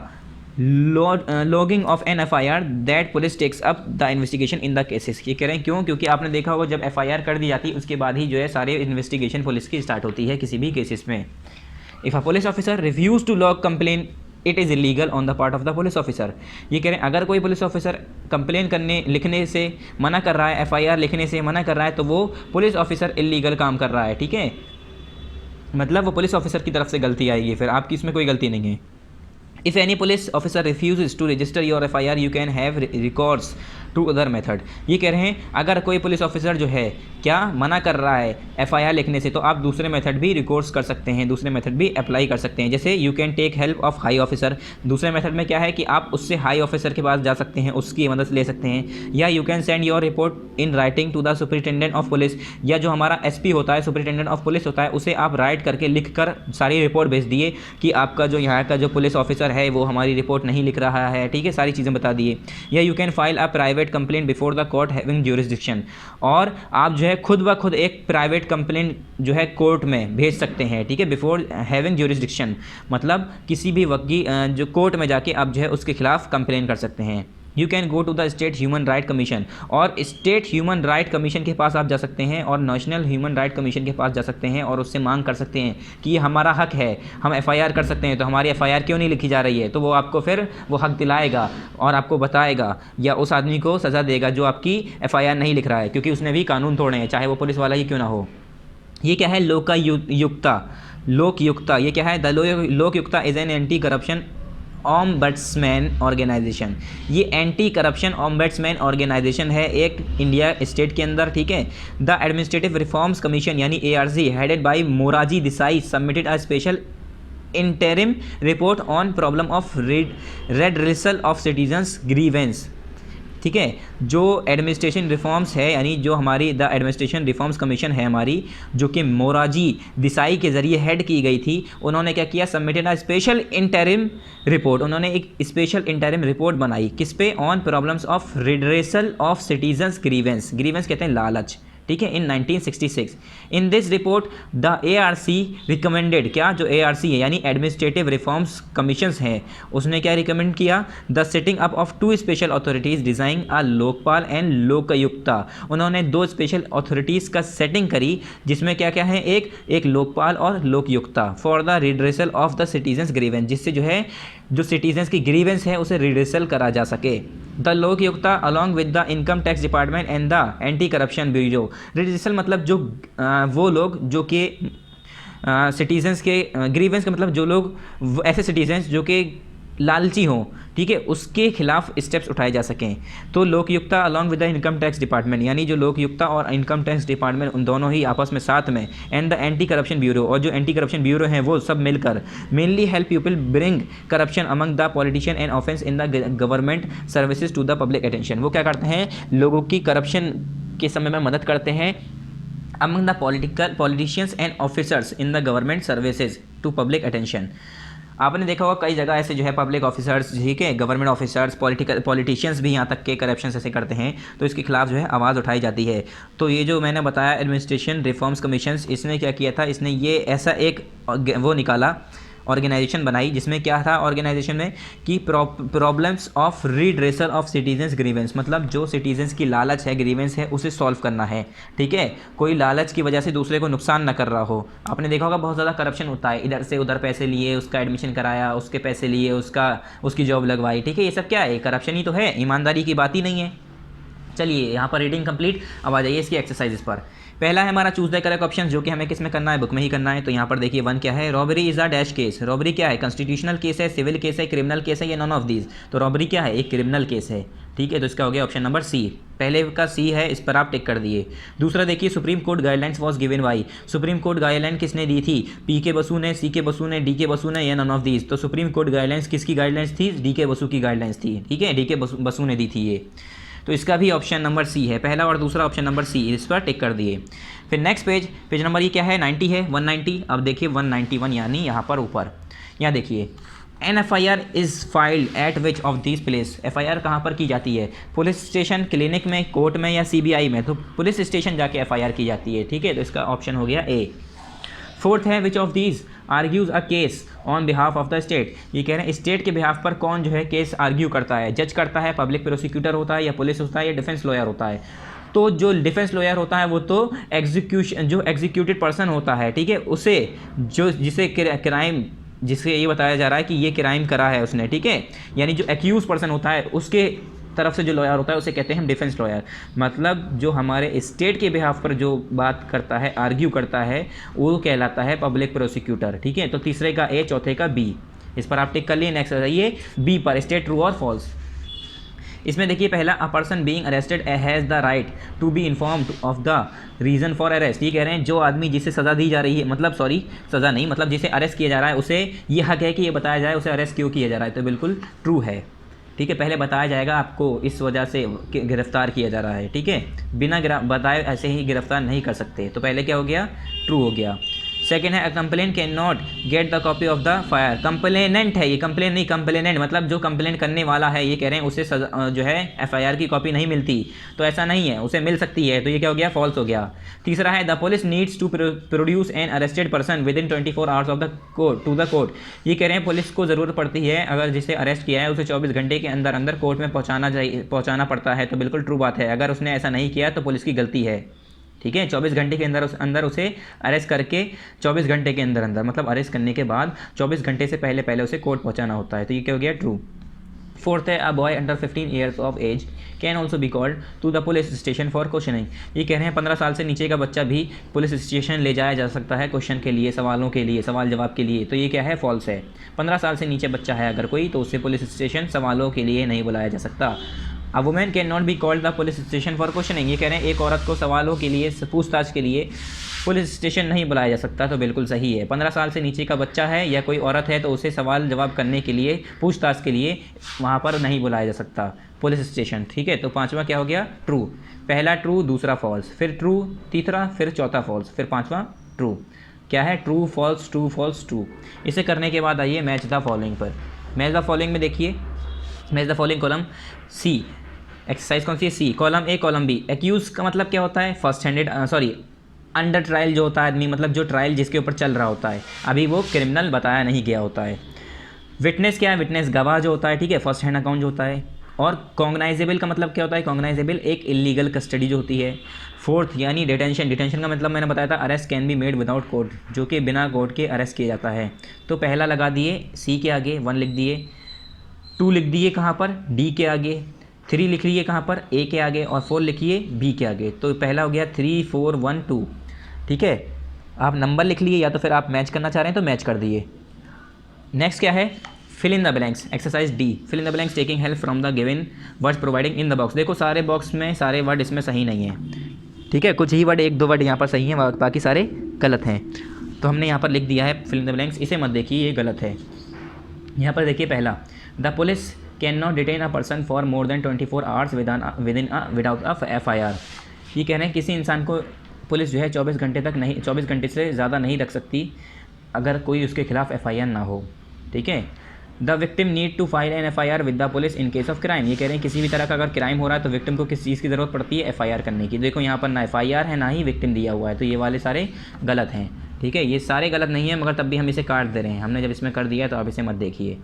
logging off an FIR that police takes up the investigation in the cases. ये कह रहे हैं क्यों, क्योंकि आपने देखा होगा जब एफआईआर कर दी जाती है उसके बाद ही जो है सारे इन्वेस्टिगेशन पुलिस की स्टार्ट होती है किसी भी केसेस में। If a police officer refuse to log complain it is illegal on the part of the police officer. ये कह रहे हैं अगर कोई पुलिस ऑफिसर कंप्लेन लिखने से मना कर रहा है, एफआईआर लिखने से मना कर रहा है, तो वो पुलिस ऑफिसर इलीगल काम कर रहा है, ठीक है, मतलब वो पुलिस ऑफिसर की तरफ से गलती आएगी, फिर आपकी इसमें कोई गलती नहीं है। If any police officer refuses to register your FIR, you can have recourse to other method। ये कह रहे हैं अगर कोई पुलिस ऑफिसर जो है क्या मना कर रहा है एफआईआर लिखने से, तो आप दूसरे मेथड भी रिकोर्स कर सकते हैं, दूसरे मेथड भी अप्लाई कर सकते हैं। जैसे you can take help of high officer. दूसरे मेथड में क्या है कि आप उससे हाई ऑफिसर के पास जा सकते हैं, उसकी मदद ले सकते हैं, या you can send your report in writing to the superintendent of police. या जो हमारा एसपी होता है, सुपरिटेंडेंट ऑफ पुलिस होता है, उसे आप राइट करके लिख कर सारी रिपोर्ट भेज दिए कि आपका जो यहाँ का जो पुलिस ऑफिसर है वो हमारी रिपोर्ट नहीं लिख रहा है, ठीक है, सारी चीज़ें बता दिए। या you can file a private complaint before the court having jurisdiction. और आप जो है खुद ब खुद एक प्राइवेट कंप्लेंट जो है कोर्ट में भेज सकते हैं, ठीक है, बिफोर हैविंग ज्यूरिसडिक्शन, मतलब किसी भी वक्त की जो कोर्ट में जाके आप जो है उसके खिलाफ कंप्लेन कर सकते हैं। You can go to the state human right commission. और स्टेट ह्यूमन राइट कमीशन के पास आप जा सकते हैं और नेशनल ह्यूमन राइट कमीशन के पास जा सकते हैं और उससे मांग कर सकते हैं कि ये हमारा हक है, हम एफआईआर कर सकते हैं, तो हमारी एफआईआर क्यों नहीं लिखी जा रही है। तो वो आपको फिर वो हक दिलाएगा और आपको बताएगा या उस आदमी को सज़ा देगा जो आपकी एफआईआर नहीं लिख रहा है, क्योंकि उसने भी कानून तोड़े हैं, चाहे वो पुलिस वाला ही क्यों ना हो। ये क्या है, लोकयुक्ता। ये क्या है, the Lokayukta is an anti corruption ombudsman organization. ये एंटी करप्शन ओम्बड्समैन ऑर्गेनाइजेशन है एक इंडिया स्टेट के अंदर, ठीक है। द एडमिनिस्ट्रेटिव रिफॉर्म्स कमीशन यानी ARC headed by Morarji Desai submitted a special interim report on problem of redressal of citizens grievance. ठीक है, जो एडमिनिस्ट्रेशन रिफॉर्म्स है, यानी जो हमारी द एडमिनिस्ट्रेशन रिफॉर्म्स कमीशन है हमारी, जो कि मोराजी देसाई के ज़रिए हेड की गई थी, उन्होंने क्या किया, submitted a special interim report. उन्होंने एक स्पेशल इंटरिम रिपोर्ट बनाई किस पे, on problems of redressal of citizens grievance. Grievance कहते हैं लालच, ठीक है, इन 1966। In this report the ARC recommended, क्या, जो ARC है यानी एडमिनिस्ट्रेटिव रिफॉर्म्स कमीशंस हैं, उसने क्या रिकमेंड किया, the setting up of 2 special authorities design a Lokpal and Lokayukta. उन्होंने 2 स्पेशल अथॉरिटीज़ का सेटिंग करी, जिसमें क्या क्या है, एक लोकपाल और Lokayukta, for the redressal of the citizens grievance, जिससे जो है जो सिटीजन्स की ग्रीवेंस है उसे रिड्रेसल करा जा सके। The Lokayukta along with the income tax department and the anti corruption bureau. Redressal मतलब जो वो लोग जो कि सिटीजन्स के, ग्रीवेंस का मतलब जो लोग ऐसे सिटीजन्स जो कि लालची हों, ठीक है, उसके खिलाफ स्टेप्स उठाए जा सकें। तो Lokayukta along with the income tax department, यानी जो लोकयुक्ता और इनकम टैक्स डिपार्टमेंट उन दोनों ही आपस में साथ में, and the anti corruption bureau, और जो एंटी करप्शन ब्यूरो हैं वो सब मिलकर mainly help people bring corruption among the politician and offence in the government services to the public attention. वो क्या करते हैं, लोगों की करप्शन के समय में मदद करते हैं among the politicians and officers in the government services to public attention. आपने देखा होगा कई जगह ऐसे जो है पब्लिक ऑफिसर्स, ठीक है, गवर्नमेंट ऑफिसर्स, पॉलिटिशियंस भी यहाँ तक के करप्शन ऐसे करते हैं, तो इसके खिलाफ जो है आवाज़ उठाई जाती है। तो ये जो मैंने बताया एडमिनिस्ट्रेशन रिफॉर्म्स कमीशन, इसने क्या किया था, इसने ये ऐसा एक वो निकाला, ऑर्गेनाइजेशन बनाई, जिसमें क्या था ऑर्गेनाइजेशन में कि problems of redressal of citizens grievance, मतलब जो सिटीजन्स की लालच है, ग्रीवेंस है, उसे सॉल्व करना है। ठीक है, कोई लालच की वजह से दूसरे को नुकसान न कर रहा हो। आपने देखा होगा बहुत ज़्यादा करप्शन होता है, इधर से उधर पैसे लिए, उसका एडमिशन कराया, उसके पैसे लिए, उसकी जॉब लगवाई। ठीक है, ये सब क्या है, करप्शन ही तो है, ईमानदारी की बात ही नहीं है। चलिए यहाँ पर रीडिंग कंप्लीट, अब आ जाइए इसकी एक्सरसाइजेस पर। पहला है हमारा चूज द करेक्ट ऑप्शन, जो कि हमें किस में करना है, बुक में ही करना है। तो यहाँ पर देखिए 1 क्या है, robbery is a dash case. Robbery क्या है, कॉन्स्टिट्यूशनल केस है, सिविल केस है, क्रिमिनल केस है, या नॉन ऑफ दीज। तो रॉबरी क्या है, एक क्रिमिनल केस है। ठीक है, तो इसका हो गया ऑप्शन नंबर सी। पहले का सी है, इस पर आप टिक कर दिए। दूसरा देखिए, supreme court guidelines was given by. Supreme court guideline किसने दी थी, पी के बसु ने, सी के बसु ने, डी के बसु ने, या नॉन ऑफ दीज। तो सुप्रीम कोर्ट गाइडलाइंस किसकी गाइडलाइंस थी, डी के बसु की गाइडलाइंस थी। ठीक है, डी के बसु ने दी थी ये। तो इसका भी ऑप्शन नंबर सी है, पहला और दूसरा ऑप्शन नंबर सी, इस पर टिक कर दिए। फिर नेक्स्ट पेज नंबर ये क्या है, 90 है, 190। अब देखिए 191, यानी यहाँ पर ऊपर, यहाँ देखिए, an FIR is filed at which of this place. FIR कहाँ पर की जाती है, पुलिस स्टेशन, क्लिनिक में, कोर्ट में, या CBI में। तो पुलिस स्टेशन जाके FIR की जाती है। ठीक है, तो इसका ऑप्शन हो गया ए। फोर्थ है, which of these argues a case on behalf of the state. ये कह रहे हैं स्टेट के बिहाफ पर कौन जो है केस आर्ग्यू करता है, जज करता है, पब्लिक प्रोसिक्यूटर होता है, या पुलिस होता है, या डिफेंस लॉयर होता है। तो जो डिफेंस लॉयर होता है वो तो एग्जीक्यूटेड पर्सन होता है। ठीक है, उसे जिसे क्राइम, जिससे ये बताया जा रहा है कि ये क्राइम करा है उसने। ठीक है, यानी जो एक्यूज पर्सन होता है उसके तरफ से जो लॉयर होता है उसे कहते हैं हम डिफेंस लॉयर। मतलब जो हमारे स्टेट के बिहाफ पर जो बात करता है, आर्ग्यू करता है, वो कहलाता है पब्लिक प्रोसिक्यूटर। ठीक है, तो तीसरे का ए, चौथे का बी, इस पर आप टिक कर लिए। नेक्स्ट आइए बी पर, स्टेट ट्रू और फॉल्स। इसमें देखिए पहला, a person being arrested has the right to be informed of the reason for arrest. ये कह रहे हैं जो आदमी जिसे सज़ा दी जा रही है, मतलब सॉरी सज़ा नहीं, मतलब जिसे अरेस्ट किया जा रहा है उसे ये हक है कि ये बताया जाए उसे अरेस्ट क्यों किया जा रहा है। तो बिल्कुल ट्रू है। ठीक है, पहले बताया जाएगा आपको इस वजह से गिरफ्तार किया जा रहा है। ठीक है, बिना बताए ऐसे ही गिरफ्तार नहीं कर सकते। तो पहले क्या हो गया, ट्रू हो गया। सेकेंड है, a complain can not get the copy of the FIR. Complainant है ये, कंप्लेन नहीं, कंप्लेनेंट मतलब जो कंप्लेन करने वाला है, ये कह रहे हैं उसे जो है FIR की कॉपी नहीं मिलती। तो ऐसा नहीं है, उसे मिल सकती है। तो ये क्या हो गया, फॉल्स हो गया। तीसरा है, the police needs to produce an arrested person within 24 hours of the court to the court. ये कह रहे हैं पुलिस को ज़रूरत पड़ती है, अगर जिसे अरेस्ट किया है उसे 24 घंटे के अंदर अंदर कोर्ट में पहुँचाना पड़ता है। तो बिल्कुल ट्रू बात है, अगर उसने ऐसा नहीं किया तो पुलिस की गलती है। ठीक है, 24 घंटे के अंदर उसे अरेस्ट करके 24 घंटे के अंदर मतलब अरेस्ट करने के बाद 24 घंटे से पहले उसे कोर्ट पहुंचाना होता है। तो ये क्या हो गया, ट्रू। फोर्थ है, a boy under 15 years of age can also be called to the police station for questioning. ये कह रहे हैं 15 साल से नीचे का बच्चा भी पुलिस स्टेशन ले जाया जा सकता है क्वेश्चन के लिए, सवालों के लिए, सवाल जवाब के लिए। तो ये क्या है, फॉल्स है। 15 साल से नीचे बच्चा है अगर कोई, तो उसे पुलिस स्टेशन सवालों के लिए नहीं बुलाया जा सकता। A women can not be called the police station for questioning, ये कह रहे हैं एक औरत को सवालों के लिए, पूछताछ के लिए पुलिस स्टेशन नहीं बुलाया जा सकता, तो बिल्कुल सही है। 15 साल से नीचे का बच्चा है या कोई औरत है तो उसे सवाल जवाब करने के लिए, पूछताछ के लिए वहाँ पर नहीं बुलाया जा सकता पुलिस स्टेशन, ठीक है। तो पांचवा क्या हो गया, ट्रू। पहला ट्रू, दूसरा फॉल्स, फिर ट्रू, तीसरा, फिर चौथा फॉल्स, फिर पांचवा ट्रू। क्या है, true false true false true. इसे करने के बाद आइए मैच द फॉलोइंग पर। मैच द फॉलोइंग में देखिए, match the following column C, exercise कौन सी है, C. Column A column B. Accuse का मतलब क्या होता है, first handed, sorry under trial जो होता है आदमी, मतलब जो ट्रायल जिसके ऊपर चल रहा होता है, अभी वो क्रिमिनल बताया नहीं गया होता है। विटनेस क्या है, विटनेस गवाह जो होता है, ठीक है, फर्स्ट हैंड अकाउंट जो होता है। और कॉग्नाइजेबल का मतलब क्या होता है, कॉग्नाइजेबल एक इलीगल कस्टडी जो होती है। फोर्थ यानी डिटेंशन, डिटेंशन का मतलब मैंने बताया था arrest can be made without court, जो कि बिना कोर्ट के अरेस्ट किया जाता है। तो पहला लगा दिए सी के आगे, 1 लिख दिए, 2 लिख दिए कहाँ पर, डी के आगे, 3 लिख रही है कहाँ पर, ए के आगे, और 4 लिखिए बी के आगे। तो पहला हो गया 3 4 1 2, ठीक है। आप नंबर लिख लिए या तो फिर आप मैच करना चाह रहे हैं तो मैच कर दिए। नेक्स्ट क्या है, fill in the blanks, exercise D. Fill in the blanks taking help from the given words providing in the box. देखो सारे बॉक्स में सारे वर्ड इसमें सही नहीं है, ठीक है, कुछ ही वर्ड, 1-2 वर्ड यहाँ पर सही हैं, बाकी सारे गलत हैं। तो हमने यहाँ पर लिख दिया है फिल इन द ब्लैंक्स, इसे मत देखिए ये गलत है। यहाँ पर देखिए पहला, the police can not detain a person for more than 24 hours without a FIR। ये कह रहे हैं किसी इंसान को पुलिस जो है 24 घंटे तक नहीं, 24 घंटे से ज़्यादा नहीं रख सकती अगर कोई उसके खिलाफ FIR ना हो, ठीक है। The victim need to file an FIR with the police in case of crime. ये कह रहे हैं किसी भी तरह का अगर क्राइम हो रहा है तो विक्टिम को किस चीज़ की ज़रूरत पड़ती है, FIR करने की। देखो यहाँ पर ना FIR है ना ही विक्टिम दिया हुआ है, तो ये वाले सारे गलत हैं, ठीक है। ये सारे गलत नहीं है मगर तब भी हम इसे काट दे रहे हैं, हमने जब इसमें कर दिया तो आप इसे मत देखिए।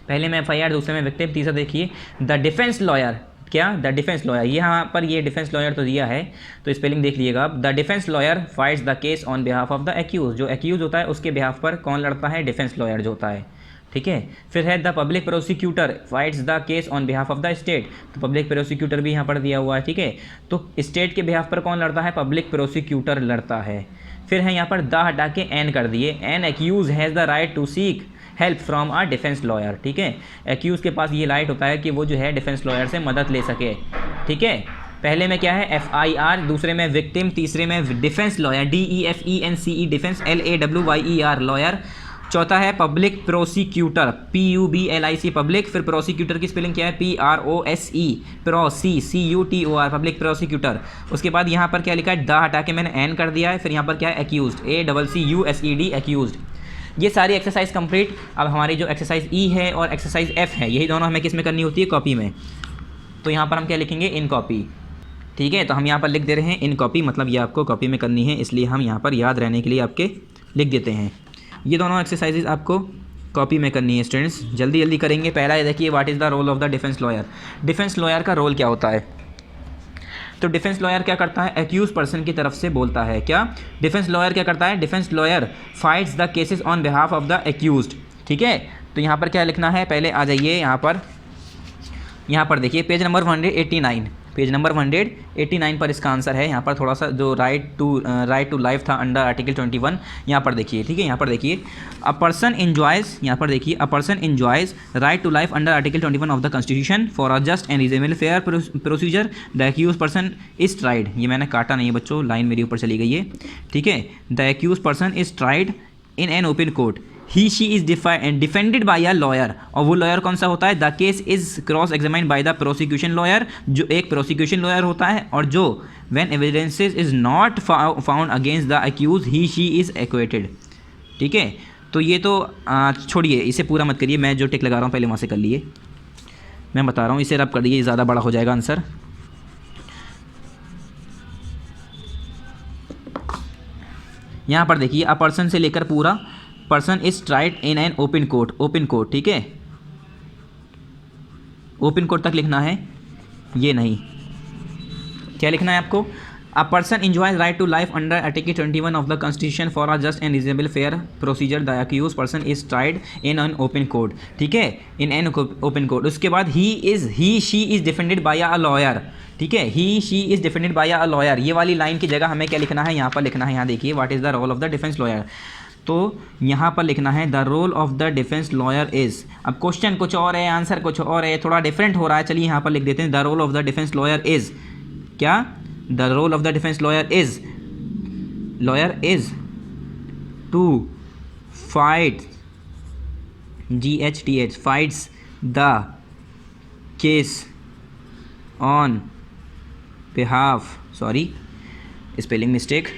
पहले में FIR, दूसरे में विक्टिम, तीसरा देखिए द डिफेंस लॉयर। क्या, द डिफेंस लॉयर, यहाँ पर ये डिफेंस लॉयर तो दिया है तो स्पेलिंग देख लीजिएगा आप। The defence lawyer fights the case on behalf of the accuse. जो एक्यूज होता है उसके बिहाफ पर कौन लड़ता है, डिफेंस लॉयर जो होता है, ठीक है। फिर है the public prosecutor fights the case on behalf of the state. तो पब्लिक प्रोसिक्यूटर भी यहाँ पर दिया हुआ है, ठीक है। तो स्टेट के बिहाफ पर कौन लड़ता है, पब्लिक प्रोसिक्यूटर लड़ता है। फिर है यहाँ पर द हटा के एन कर दिए, an accuse has the right to seek help from a defence lawyer, ठीक है। एक्यूज़ के पास ये राइट होता है कि वो जो है डिफेंस लॉयर से मदद ले सके, ठीक है। पहले में क्या है FIR, दूसरे में विक्टिम, तीसरे में defence lawyer DEFENCE defence LAWYER lawyer, चौथा है पब्लिक प्रोसिक्यूटर PUBLIC पब्लिक। फिर प्रोसिक्यूटर की स्पेलिंग क्या है, PROSE CUTOR पब्लिक प्रोसिक्यूटर। उसके बाद यहाँ पर क्या लिखा है, द हटा के मैंने एन कर दिया है। फिर यहाँ पर क्या है एक्यूज्ड, ACCUSED एक्यूज्ड। ये सारी एक्सरसाइज कंप्लीट। अब हमारी जो एक्सरसाइज ई है और एक्सरसाइज एफ है, यही दोनों हमें किस में करनी होती है, कॉपी में। तो यहाँ पर हम क्या लिखेंगे, इन कॉपी, ठीक है। तो हम यहाँ पर लिख दे रहे हैं इन कॉपी, मतलब ये आपको कॉपी में करनी है, इसलिए हम यहाँ पर याद रहने के लिए आपके लिख देते हैं। ये दोनों एक्सरसाइजेज आपको कॉपी में करनी है स्टूडेंट्स, जल्दी जल्दी करेंगे। पहला ये देखिए, what is the role of the defence lawyer. Defence lawyer का रोल क्या होता है, तो डिफेंस लॉयर क्या करता है, एक्यूज पर्सन की तरफ से बोलता है। क्या डिफेंस लॉयर क्या करता है, defence lawyer fights the cases on behalf of the accused, ठीक है। तो यहाँ पर क्या लिखना है, पहले आ जाइए यहाँ पर देखिए पेज नंबर 189, पेज नंबर 189 पर इसका आंसर है। यहाँ पर थोड़ा सा जो राइट टू लाइफ था अंडर आर्टिकल 21, यहाँ पर देखिए, ठीक है। यहाँ पर देखिए अ पर्सन एंजॉयज, यहाँ पर देखिए a person enjoys right to life under article 21 of the constitution for a just and reasonable fair procedure the accuse person is tried. ये मैंने काटा नहीं है बच्चों, लाइन मेरी ऊपर चली गई है, ठीक है। The accuse person is tried in an open court, he she is defended by a lawyer. और वो लॉयर कौन सा होता है, the case is cross examined by the prosecution lawyer, जो एक प्रोसिक्यूशन लॉयर होता है। और जो when evidences is not found against the accuse he she is acquitted, ठीक है। तो ये तो छोड़िए, इसे पूरा मत करिए, मैं जो टिक लगा रहा हूँ पहले वहाँ से कर लिए, मैं बता रहा हूँ, इसे रब कर दिए, ज़्यादा बड़ा हो जाएगा आंसर। यहाँ पर देखिए अ पर्सन से लेकर पूरा person is tried in an open court, open court, ठीक है। ओपन कोर्ट तक लिखना है, ये नहीं, क्या लिखना है आपको, a person enjoys right to life under article 21 of the constitution for a just and reasonable fair procedure the accuse person is tried in an open court, ठीक है, इन एन ओपन कोर्ट। उसके बाद he she is defended by a lawyer, ठीक है, he she is defended by a lawyer. ये वाली line की जगह हमें क्या लिखना है, यहाँ पर लिखना है, यहाँ देखिए what is the role of the defence lawyer. तो यहाँ पर लिखना है the role of the defence lawyer is. अब क्वेश्चन कुछ और है, आंसर कुछ और है, थोड़ा डिफरेंट हो रहा है। चलिए यहाँ पर लिख देते हैं the role of the defence lawyer is क्या, the role of the defence lawyer is to fight GHTH fights the case on behalf, sorry spelling mistake,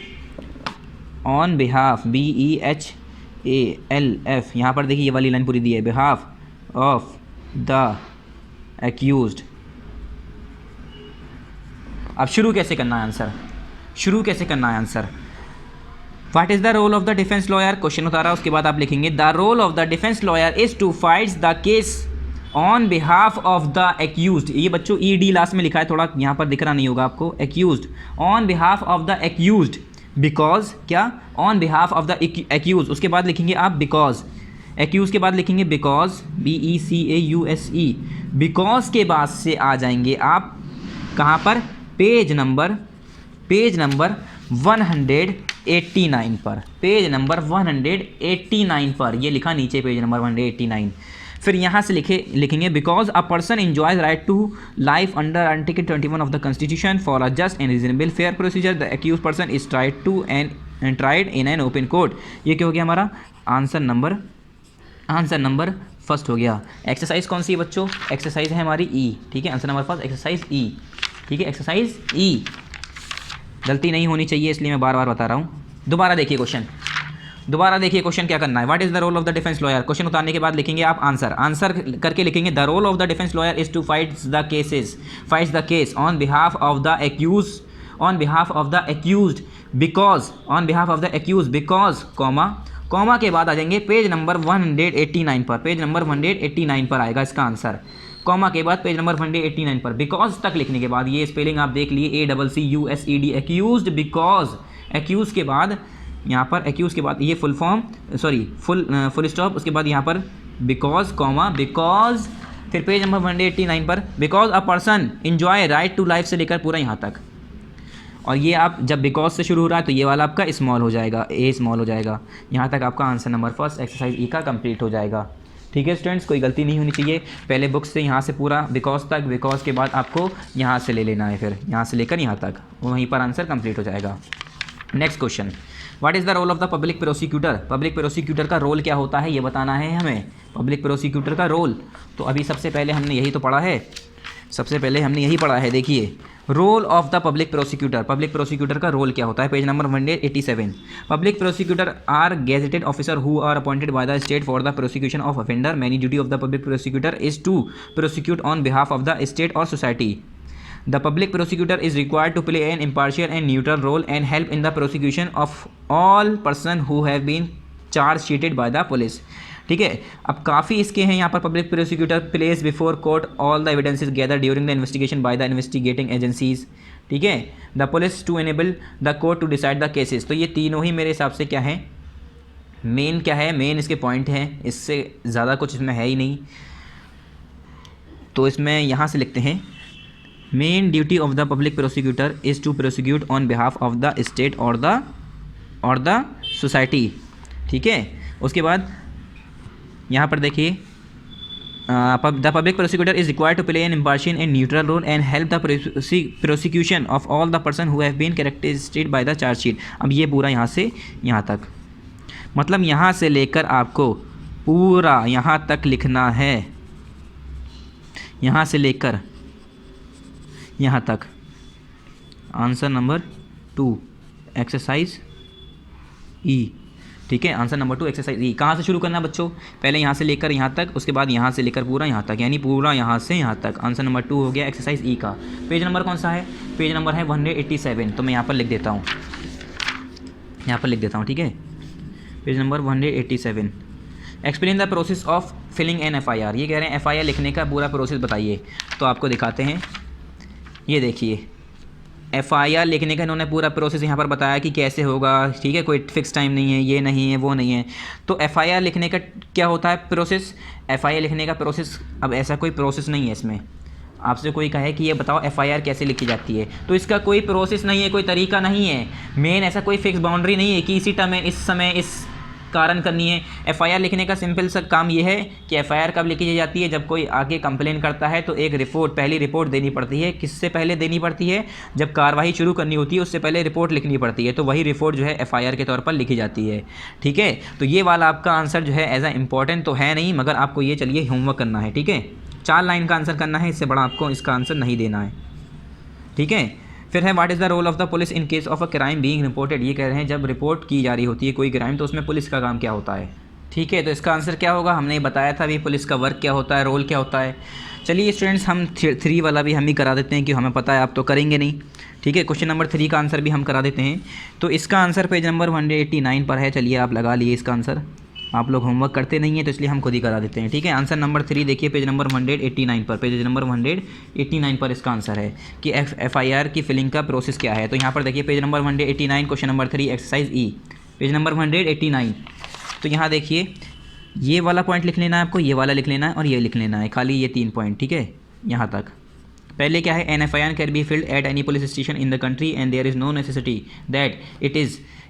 on behalf BEHALF, यहाँ पर देखिए ये वाली लाइन पूरी दी है, बिहाफ ऑफ द एक्यूज्ड। अब शुरू कैसे करना है आंसर, शुरू कैसे करना है answer. What is the role of the defence lawyer, question उतारा, उसके बाद आप लिखेंगे the role of the defence lawyer is to fights the case on behalf of the accused. ये बच्चों ED लास्ट में लिखा है, थोड़ा यहाँ पर दिख रहा नहीं होगा आपको, accused, on behalf of the accused, because क्या, on behalf of the accuse, उसके बाद लिखेंगे आप बिकॉज, एक्यूज के बाद लिखेंगे बिकॉज BECAUSE, बिकॉज के बाद से आ जाएंगे आप कहाँ पर, पेज नंबर 189 पर, पेज नंबर 189 पर, ये लिखा नीचे पेज नंबर 189। फिर यहाँ से लिखेंगे because a person enjoys right to life under article 21 of the constitution for a just and reasonable fair procedure the accuse person is tried in an open court. ये क्या हो गया हमारा आंसर नंबर फर्स्ट हो गया। Exercise कौन सी है बच्चों, एक्सरसाइज है हमारी E, ठीक है, answer number first exercise E, ठीक है, एक्सरसाइज E, गलती नहीं होनी चाहिए इसलिए मैं बार बार बता रहा हूँ। दोबारा देखिए क्वेश्चन क्या करना है। What is the role of the defence lawyer, question उतारने के बाद लिखेंगे आप आंसर करके लिखेंगे the role of the defence lawyer is to fights the case on behalf of the accused because comma के बाद आ जाएंगे पेज नंबर 189 पर, पेज नंबर 189 पर आएगा इसका आंसर, कॉमा के बाद पेज नंबर 189 पर बिकॉज तक लिखने के बाद ये स्पेलिंग आप देख लिए ACCUSED, एक्यूज्ड, बिकॉज, एक्यूज के बाद यहाँ पर, एक्यूज के बाद ये फुल स्टॉप, उसके बाद यहाँ पर बिकॉज कॉमा बिकॉज, फिर पेज नंबर 189 पर because a person enjoy right to life से लेकर पूरा यहाँ तक। और ये आप जब बिकॉज से शुरू हो रहा है तो ये वाला आपका स्मॉल हो जाएगा, A स्मॉल हो जाएगा, यहाँ तक आपका answer number first exercise E का कंप्लीट हो जाएगा। ठीक है स्टूडेंट्स, कोई गलती नहीं होनी चाहिए। पहले बुक से यहाँ से पूरा बिकॉज तक, बिकॉज के बाद आपको यहाँ से ले लेना है, फिर यहाँ से लेकर यहाँ तक, वहीं पर आंसर कंप्लीट हो जाएगा। Next question, what is the role of the public prosecutor, public prosecutor का रोल क्या होता है ये बताना है हमें, पब्लिक प्रोसिक्यूटर का रोल। तो अभी सबसे पहले हमने यही पढ़ा है, देखिए role of the public prosecutor का रोल क्या होता है, page number 187। Public prosecutor are gazetted officer who are appointed by the state for the prosecution of offender. Many duty of the public prosecutor is to prosecute on behalf of the state और society. The public prosecutor is required to play an impartial and neutral role and help in the prosecution of all person who have been charge sheeted by the police। ठीक है, अब काफ़ी इसके हैं यहाँ पर। Public prosecutor place before court all the evidences gather during the investigation by the investigating agencies. ठीक है, the police to enable the court to decide the cases. तो ये तीनों ही मेरे हिसाब से क्या है, मेन क्या है, मेन इसके पॉइंट हैं, इससे ज़्यादा कुछ इसमें है ही नहीं। तो इसमें यहाँ से लिखते हैं main duty of the public prosecutor is to prosecute on behalf of the state और द सोसाइटी। ठीक है, उसके बाद यहाँ पर देखिए the public prosecutor is required to play an impartial and neutral role and help the prosecution of all the person who have been characterised by the chargesheet. अब ये पूरा यहाँ से यहाँ तक, मतलब यहाँ से लेकर आपको पूरा यहाँ तक लिखना है, यहाँ से लेकर यहाँ तक। Answer number 2 exercise E। ठीक है, आंसर नंबर 2 एक्सरसाइज E। कहाँ से शुरू करना है बच्चों, पहले यहाँ से लेकर यहाँ तक, उसके बाद यहाँ से लेकर पूरा यहाँ तक, यानी पूरा यहाँ से यहाँ तक। आंसर नंबर 2 हो गया एक्सरसाइज E का। पेज नंबर कौन सा है, पेज नंबर है 187। तो मैं यहाँ पर लिख देता हूँ, ठीक है, page number 187। Explain the process of filing an FIR। ये कह रहे हैं FIR लिखने का पूरा प्रोसेस बताइए। तो आपको दिखाते हैं, ये देखिए FIR लिखने का इन्होंने पूरा प्रोसेस यहाँ पर बताया कि कैसे होगा। ठीक है, कोई फिक्स टाइम नहीं है, ये नहीं है, वो नहीं है। तो FIR लिखने का क्या होता है प्रोसेस, FIR लिखने का प्रोसेस, अब ऐसा कोई प्रोसेस नहीं है इसमें। आपसे कोई कहे कि ये बताओ FIR कैसे लिखी जाती है, तो इसका कोई प्रोसेस नहीं है, कोई तरीका नहीं है। मेन ऐसा कोई फिक्स बाउंड्री नहीं है कि इसी टाइम इस समय कारण करनी है। एफआईआर लिखने का सिंपल सा काम ये है कि एफआईआर कब लिखी जाती है, जब कोई आगे कंप्लेन करता है तो एक रिपोर्ट, पहली रिपोर्ट देनी पड़ती है। किससे पहले देनी पड़ती है? जब कार्रवाई शुरू करनी होती है उससे पहले रिपोर्ट लिखनी पड़ती है, तो वही रिपोर्ट जो है एफआईआर के तौर पर लिखी जाती है। ठीक है, तो ये वाला आपका आंसर जो है एज अ इम्पॉर्टेंट तो है नहीं, मगर आपको ये चलिए होमवर्क करना है। ठीक है, 4 लाइन का आंसर करना है, इससे बड़ा आपको इसका आंसर नहीं देना है। ठीक है, फिर है what is the role of the police in case of a crime being reported. ये कह रहे हैं जब रिपोर्ट की जा रही होती है कोई क्राइम तो उसमें पुलिस का काम क्या होता है। ठीक है, तो इसका आंसर क्या होगा, हमने बताया था अभी पुलिस का वर्क क्या होता है, रोल क्या होता है। चलिए स्टूडेंट्स, हम 3 वाला भी हम ही करा देते हैं कि हमें पता है, आप तो करेंगे नहीं। ठीक है, क्वेश्चन नंबर 3 का आंसर भी हम करा देते हैं। तो इसका आंसर पेज नंबर 189 पर है। चलिए आप लगा लिए इसका आंसर, आप लोग होमवर्क करते नहीं है तो इसलिए हम खुद ही करा देते हैं। ठीक है, आंसर नंबर 3 देखिए पेज नंबर 189 पर, पेज नंबर 189 पर इसका आंसर है कि एफआईआर की फिलिंग का प्रोसेस क्या है। तो यहाँ पर देखिए page number 189 question number 3 exercise ई, पेज नंबर 189। तो यहाँ देखिए ये वाला पॉइंट लिख लेना है आपको, ये वाला लिख लेना है और ये लिख लेना है, खाली ये 3 पॉइंट। ठीक है, यहाँ तक। पहले क्या है, an FIR can be field at any police station in the country and there is no necessity that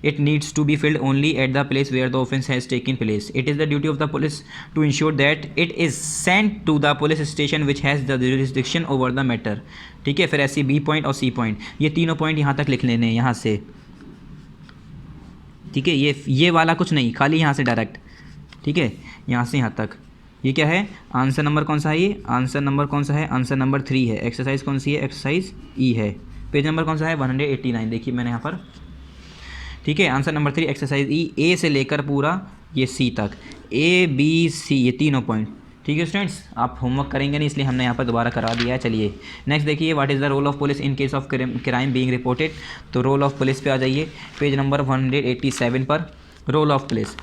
it needs to be filled only at the place where the offence has taken place. It is the duty of the police to ensure that it is sent to the police station which has the jurisdiction over the matter. ठीक है, फिर ऐसे B point और C point, ये तीनों point यहाँ तक लिख लेने हैं यहाँ से। ठीक है, ये वाला कुछ नहीं, खाली यहाँ से डायरेक्ट। ठीक है, यहाँ से यहाँ तक। ये क्या है, आंसर नंबर कौन सा है, ये आंसर नंबर कौन सा है, आंसर नंबर 3 है। एक्सरसाइज कौन सी है, एक्सरसाइज ई है। पेज नंबर कौन सा है, 189। देखिए मैंने यहाँ पर। ठीक है, आंसर नंबर 3 एक्सरसाइज ई, ए से लेकर पूरा ये सी तक, ए बी सी, ये तीनों पॉइंट। ठीक है स्टूडेंट्स, आप होमवर्क करेंगे नहीं इसलिए हमने यहाँ पर दोबारा करा दिया है। चलिए नेक्स्ट देखिए, what is the role of police in case of crime being reported. तो रोल ऑफ पुलिस पे आ जाइए, पेज नंबर 187 पर। Role of police,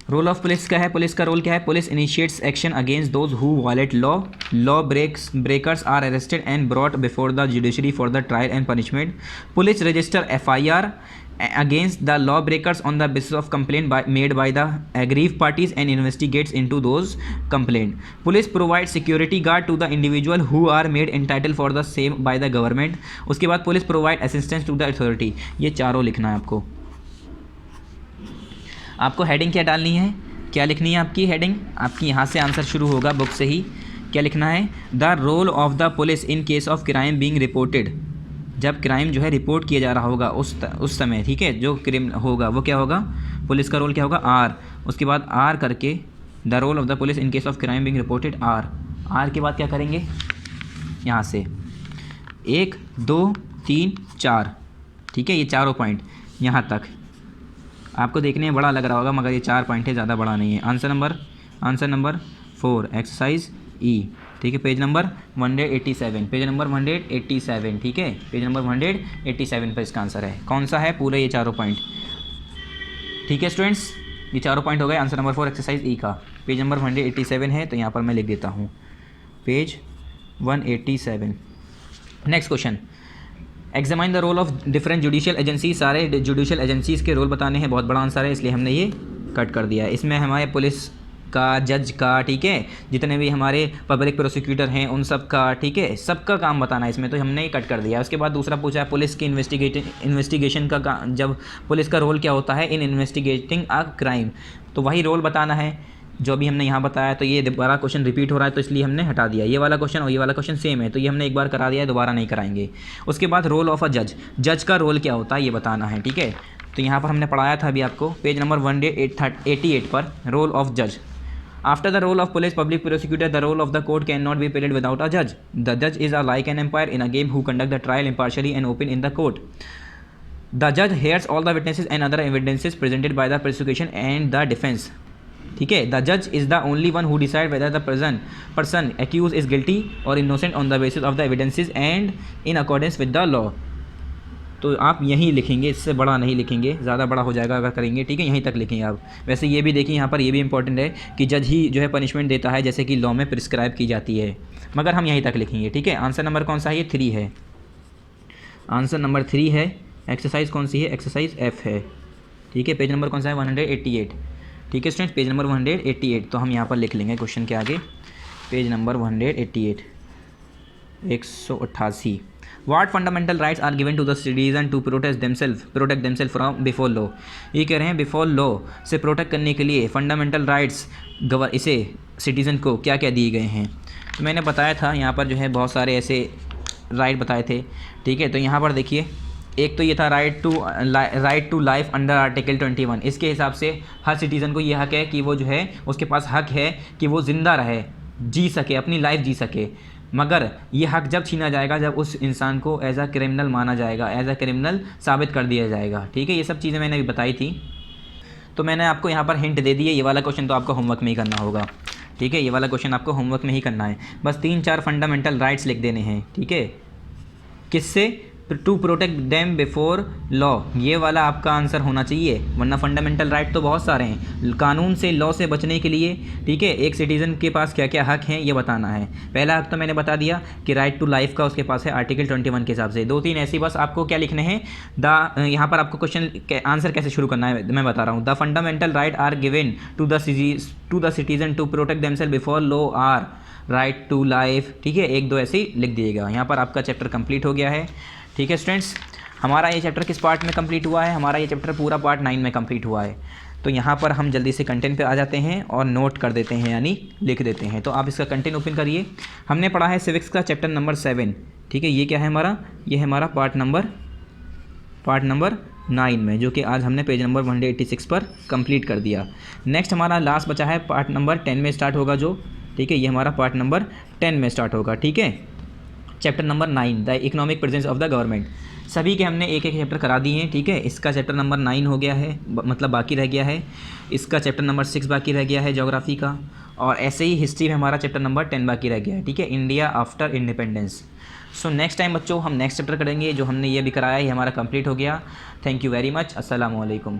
role of police क्या है, पुलिस का रोल क्या है, police initiates action against those who violate law breakers are arrested and brought before the judiciary for the trial and punishment. Police register FIR against the lawbreakers on the basis of complaint made by the aggrieved parties and investigates into those complaint. Police provides security guard to the individual who are made entitled for the same by the government. उसके बाद police provide assistance to the authority। ये चारों लिखना है आपको। आपको heading क्या डालनी है, क्या लिखनी है आपकी हेडिंग, आपकी यहाँ से आंसर शुरू होगा बुक से ही। क्या लिखना है, the role of the police in case of crime being reported. जब क्राइम जो है रिपोर्ट किया जा रहा होगा उस समय, ठीक है, जो क्राइम होगा वो क्या होगा, पुलिस का रोल क्या होगा, आर। उसके बाद आर करके the role of the police in case of crime being reported, R के बाद क्या करेंगे, यहाँ से 1 2 3 4। ठीक है, ये चारों पॉइंट यहाँ तक आपको देखने में बड़ा लग रहा होगा मगर ये 4 पॉइंट है, ज़्यादा बड़ा नहीं है। आंसर नंबर 4 एक्सरसाइज ई। ठीक है, पेज नंबर 187, पेज नंबर 187। ठीक है, पेज नंबर 187 पर इसका आंसर है, कौन सा है, पूरे ये चारों पॉइंट। ठीक है स्टूडेंट्स, ये चारों पॉइंट हो गए आंसर नंबर 4 एक्सरसाइज ई का। पेज नंबर 187 है तो यहाँ पर मैं लिख देता हूँ page 187। Next question, examine the role of different judicial agency. सारे जुडिशियल एजेंसीज़ के रोल बताने हैं, बहुत बड़ा आंसर है इसलिए हमने ये कट कर दिया है। इसमें हमारे पुलिस का, जज का, ठीक है, जितने भी हमारे पब्लिक प्रोसिक्यूटर हैं उन सब का, ठीक है, सबका काम बताना है इसमें, तो हमने ही कट कर दिया। उसके बाद दूसरा पूछा है पुलिस की इन्वेस्टिगेशन का, जब पुलिस का रोल क्या होता है इन इन्वेस्टिगेटिंग अ क्राइम, तो वही रोल बताना है जो अभी हमने यहाँ बताया। तो ये दोबारा क्वेश्चन रिपीट हो रहा है तो इसलिए हमने हटा दिया। ये वाला क्वेश्चन और ये वाला क्वेश्चन सेम है तो ये हमने एक बार करा दिया है, दोबारा नहीं कराएंगे। उसके बाद रोल ऑफ अ जज का रोल क्या होता है ये बताना है। ठीक है, तो यहाँ पर हमने पढ़ाया था अभी आपको, पेज नंबर 188 पर, रोल ऑफ जज। After the role of police public prosecutor, the role of the court cannot be played without a judge. The judge is like an umpire in a game who conduct the trial impartially and open in the court. The judge hears all the witnesses and other evidences presented by the prosecution and the defense. ठीक है, the judge is the only one who decide whether the person accused is guilty or innocent on the basis of the evidences and in accordance with the law. तो आप यहीं लिखेंगे, इससे बड़ा नहीं लिखेंगे, ज़्यादा बड़ा हो जाएगा अगर करेंगे। ठीक है, यहीं तक लिखेंगे आप। वैसे ये भी देखिए यहाँ पर, ये भी इंपॉर्टेंट है कि जज ही जो है पनिशमेंट देता है जैसे कि लॉ में प्रिस्क्राइब की जाती है, मगर हम यहीं तक लिखेंगे। ठीक है, आंसर नंबर कौन सा है, ये 3 है, आंसर नंबर 3 है। एक्सरसाइज कौन सी है, एक्सरसाइज एफ है। ठीक है, पेज नंबर कौन सा है, 188। ठीक है स्टूडेंट्स, पेज नंबर 188, तो हम यहाँ पर लिख लेंगे क्वेश्चन के आगे, page number 188। 188। What fundamental rights are given to the citizen to protect themselves from before law? ये कह रहे हैं बिफोर लॉ से प्रोटेक्ट करने के लिए फंडामेंटल राइट्स इसे सिटीज़न को क्या क्या दिए गए हैं। तो मैंने बताया था यहाँ पर जो है बहुत सारे ऐसे राइट बताए थे, ठीक है। तो यहाँ पर देखिए, एक तो ये था right to life under article 21। इसके हिसाब से हर सिटीज़न को ये हक है कि वो जो है उसके पास हक है कि वो ज़िंदा रहे, जी सके, अपनी लाइफ जी सके। मगर ये हक जब छीना जाएगा जब उस इंसान को एज अ क्रिमिनल माना जाएगा, एज अ क्रिमिनल साबित कर दिया जाएगा, ठीक है। ये सब चीज़ें मैंने अभी बताई थी। तो मैंने आपको यहाँ पर हिंट दे दिए, ये वाला क्वेश्चन तो आपको होमवर्क में ही करना होगा, ठीक है। ये वाला क्वेश्चन आपको होमवर्क में ही करना है। बस 3-4 फंडामेंटल राइट्स लिख देने हैं, ठीक है। किससे? To protect them before law, ये वाला आपका आंसर होना चाहिए। वरना फंडामेंटल राइट तो बहुत सारे हैं कानून से, लॉ से बचने के लिए, ठीक है। एक सिटीज़न के पास क्या क्या हक हैं ये बताना है। पहला हक तो मैंने बता दिया कि राइट टू लाइफ का उसके पास है आर्टिकल 21 के हिसाब से। 2-3 ऐसी बस आपको क्या लिखने हैं, यहाँ पर आपको क्वेश्चन आंसर कैसे शुरू करना है मैं बता रहा हूँ। The fundamental right are given to the citizen to protect themselves before law are right to life, ठीक है। 1-2 ऐसे ही लिख दिएगा। यहाँ पर आपका चैप्टर कंप्लीट हो गया है, ठीक है स्टूडेंट्स। हमारा ये चैप्टर किस पार्ट में कंप्लीट हुआ है? हमारा ये चैप्टर पूरा पार्ट 9 में कंप्लीट हुआ है। तो यहाँ पर हम जल्दी से कंटेंट पे आ जाते हैं और नोट कर देते हैं, यानी लिख देते हैं। तो आप इसका कंटेंट ओपन करिए। हमने पढ़ा है सिविक्स का चैप्टर नंबर 7, ठीक है। ये क्या है हमारा? ये है हमारा पार्ट नंबर 9 में, जो कि आज हमने पेज नंबर 186 पर कंप्लीट कर दिया। नेक्स्ट हमारा लास्ट बचा है पार्ट नंबर 10 में स्टार्ट होगा जो, ठीक है। ये हमारा पार्ट नंबर 10 में स्टार्ट होगा, ठीक है। Chapter number 9 the economic presence of the government. सभी के हमने एक एक चैप्टर करा दिए हैं, ठीक है। इसका चैप्टर नंबर 9 हो गया है, मतलब बाकी रह गया है। इसका चैप्टर नंबर 6 बाकी रह गया है ज्योग्राफी का, और ऐसे ही हिस्ट्री में हमारा चैप्टर नंबर 10 बाकी रह गया है, ठीक है। India after independence. So next time बच्चों हम नेक्स्ट चैप्टर करेंगे। जो हमने ये भी कराया है हमारा कंप्लीट हो गया। Thank you very much. अस्सलाम वालेकुम।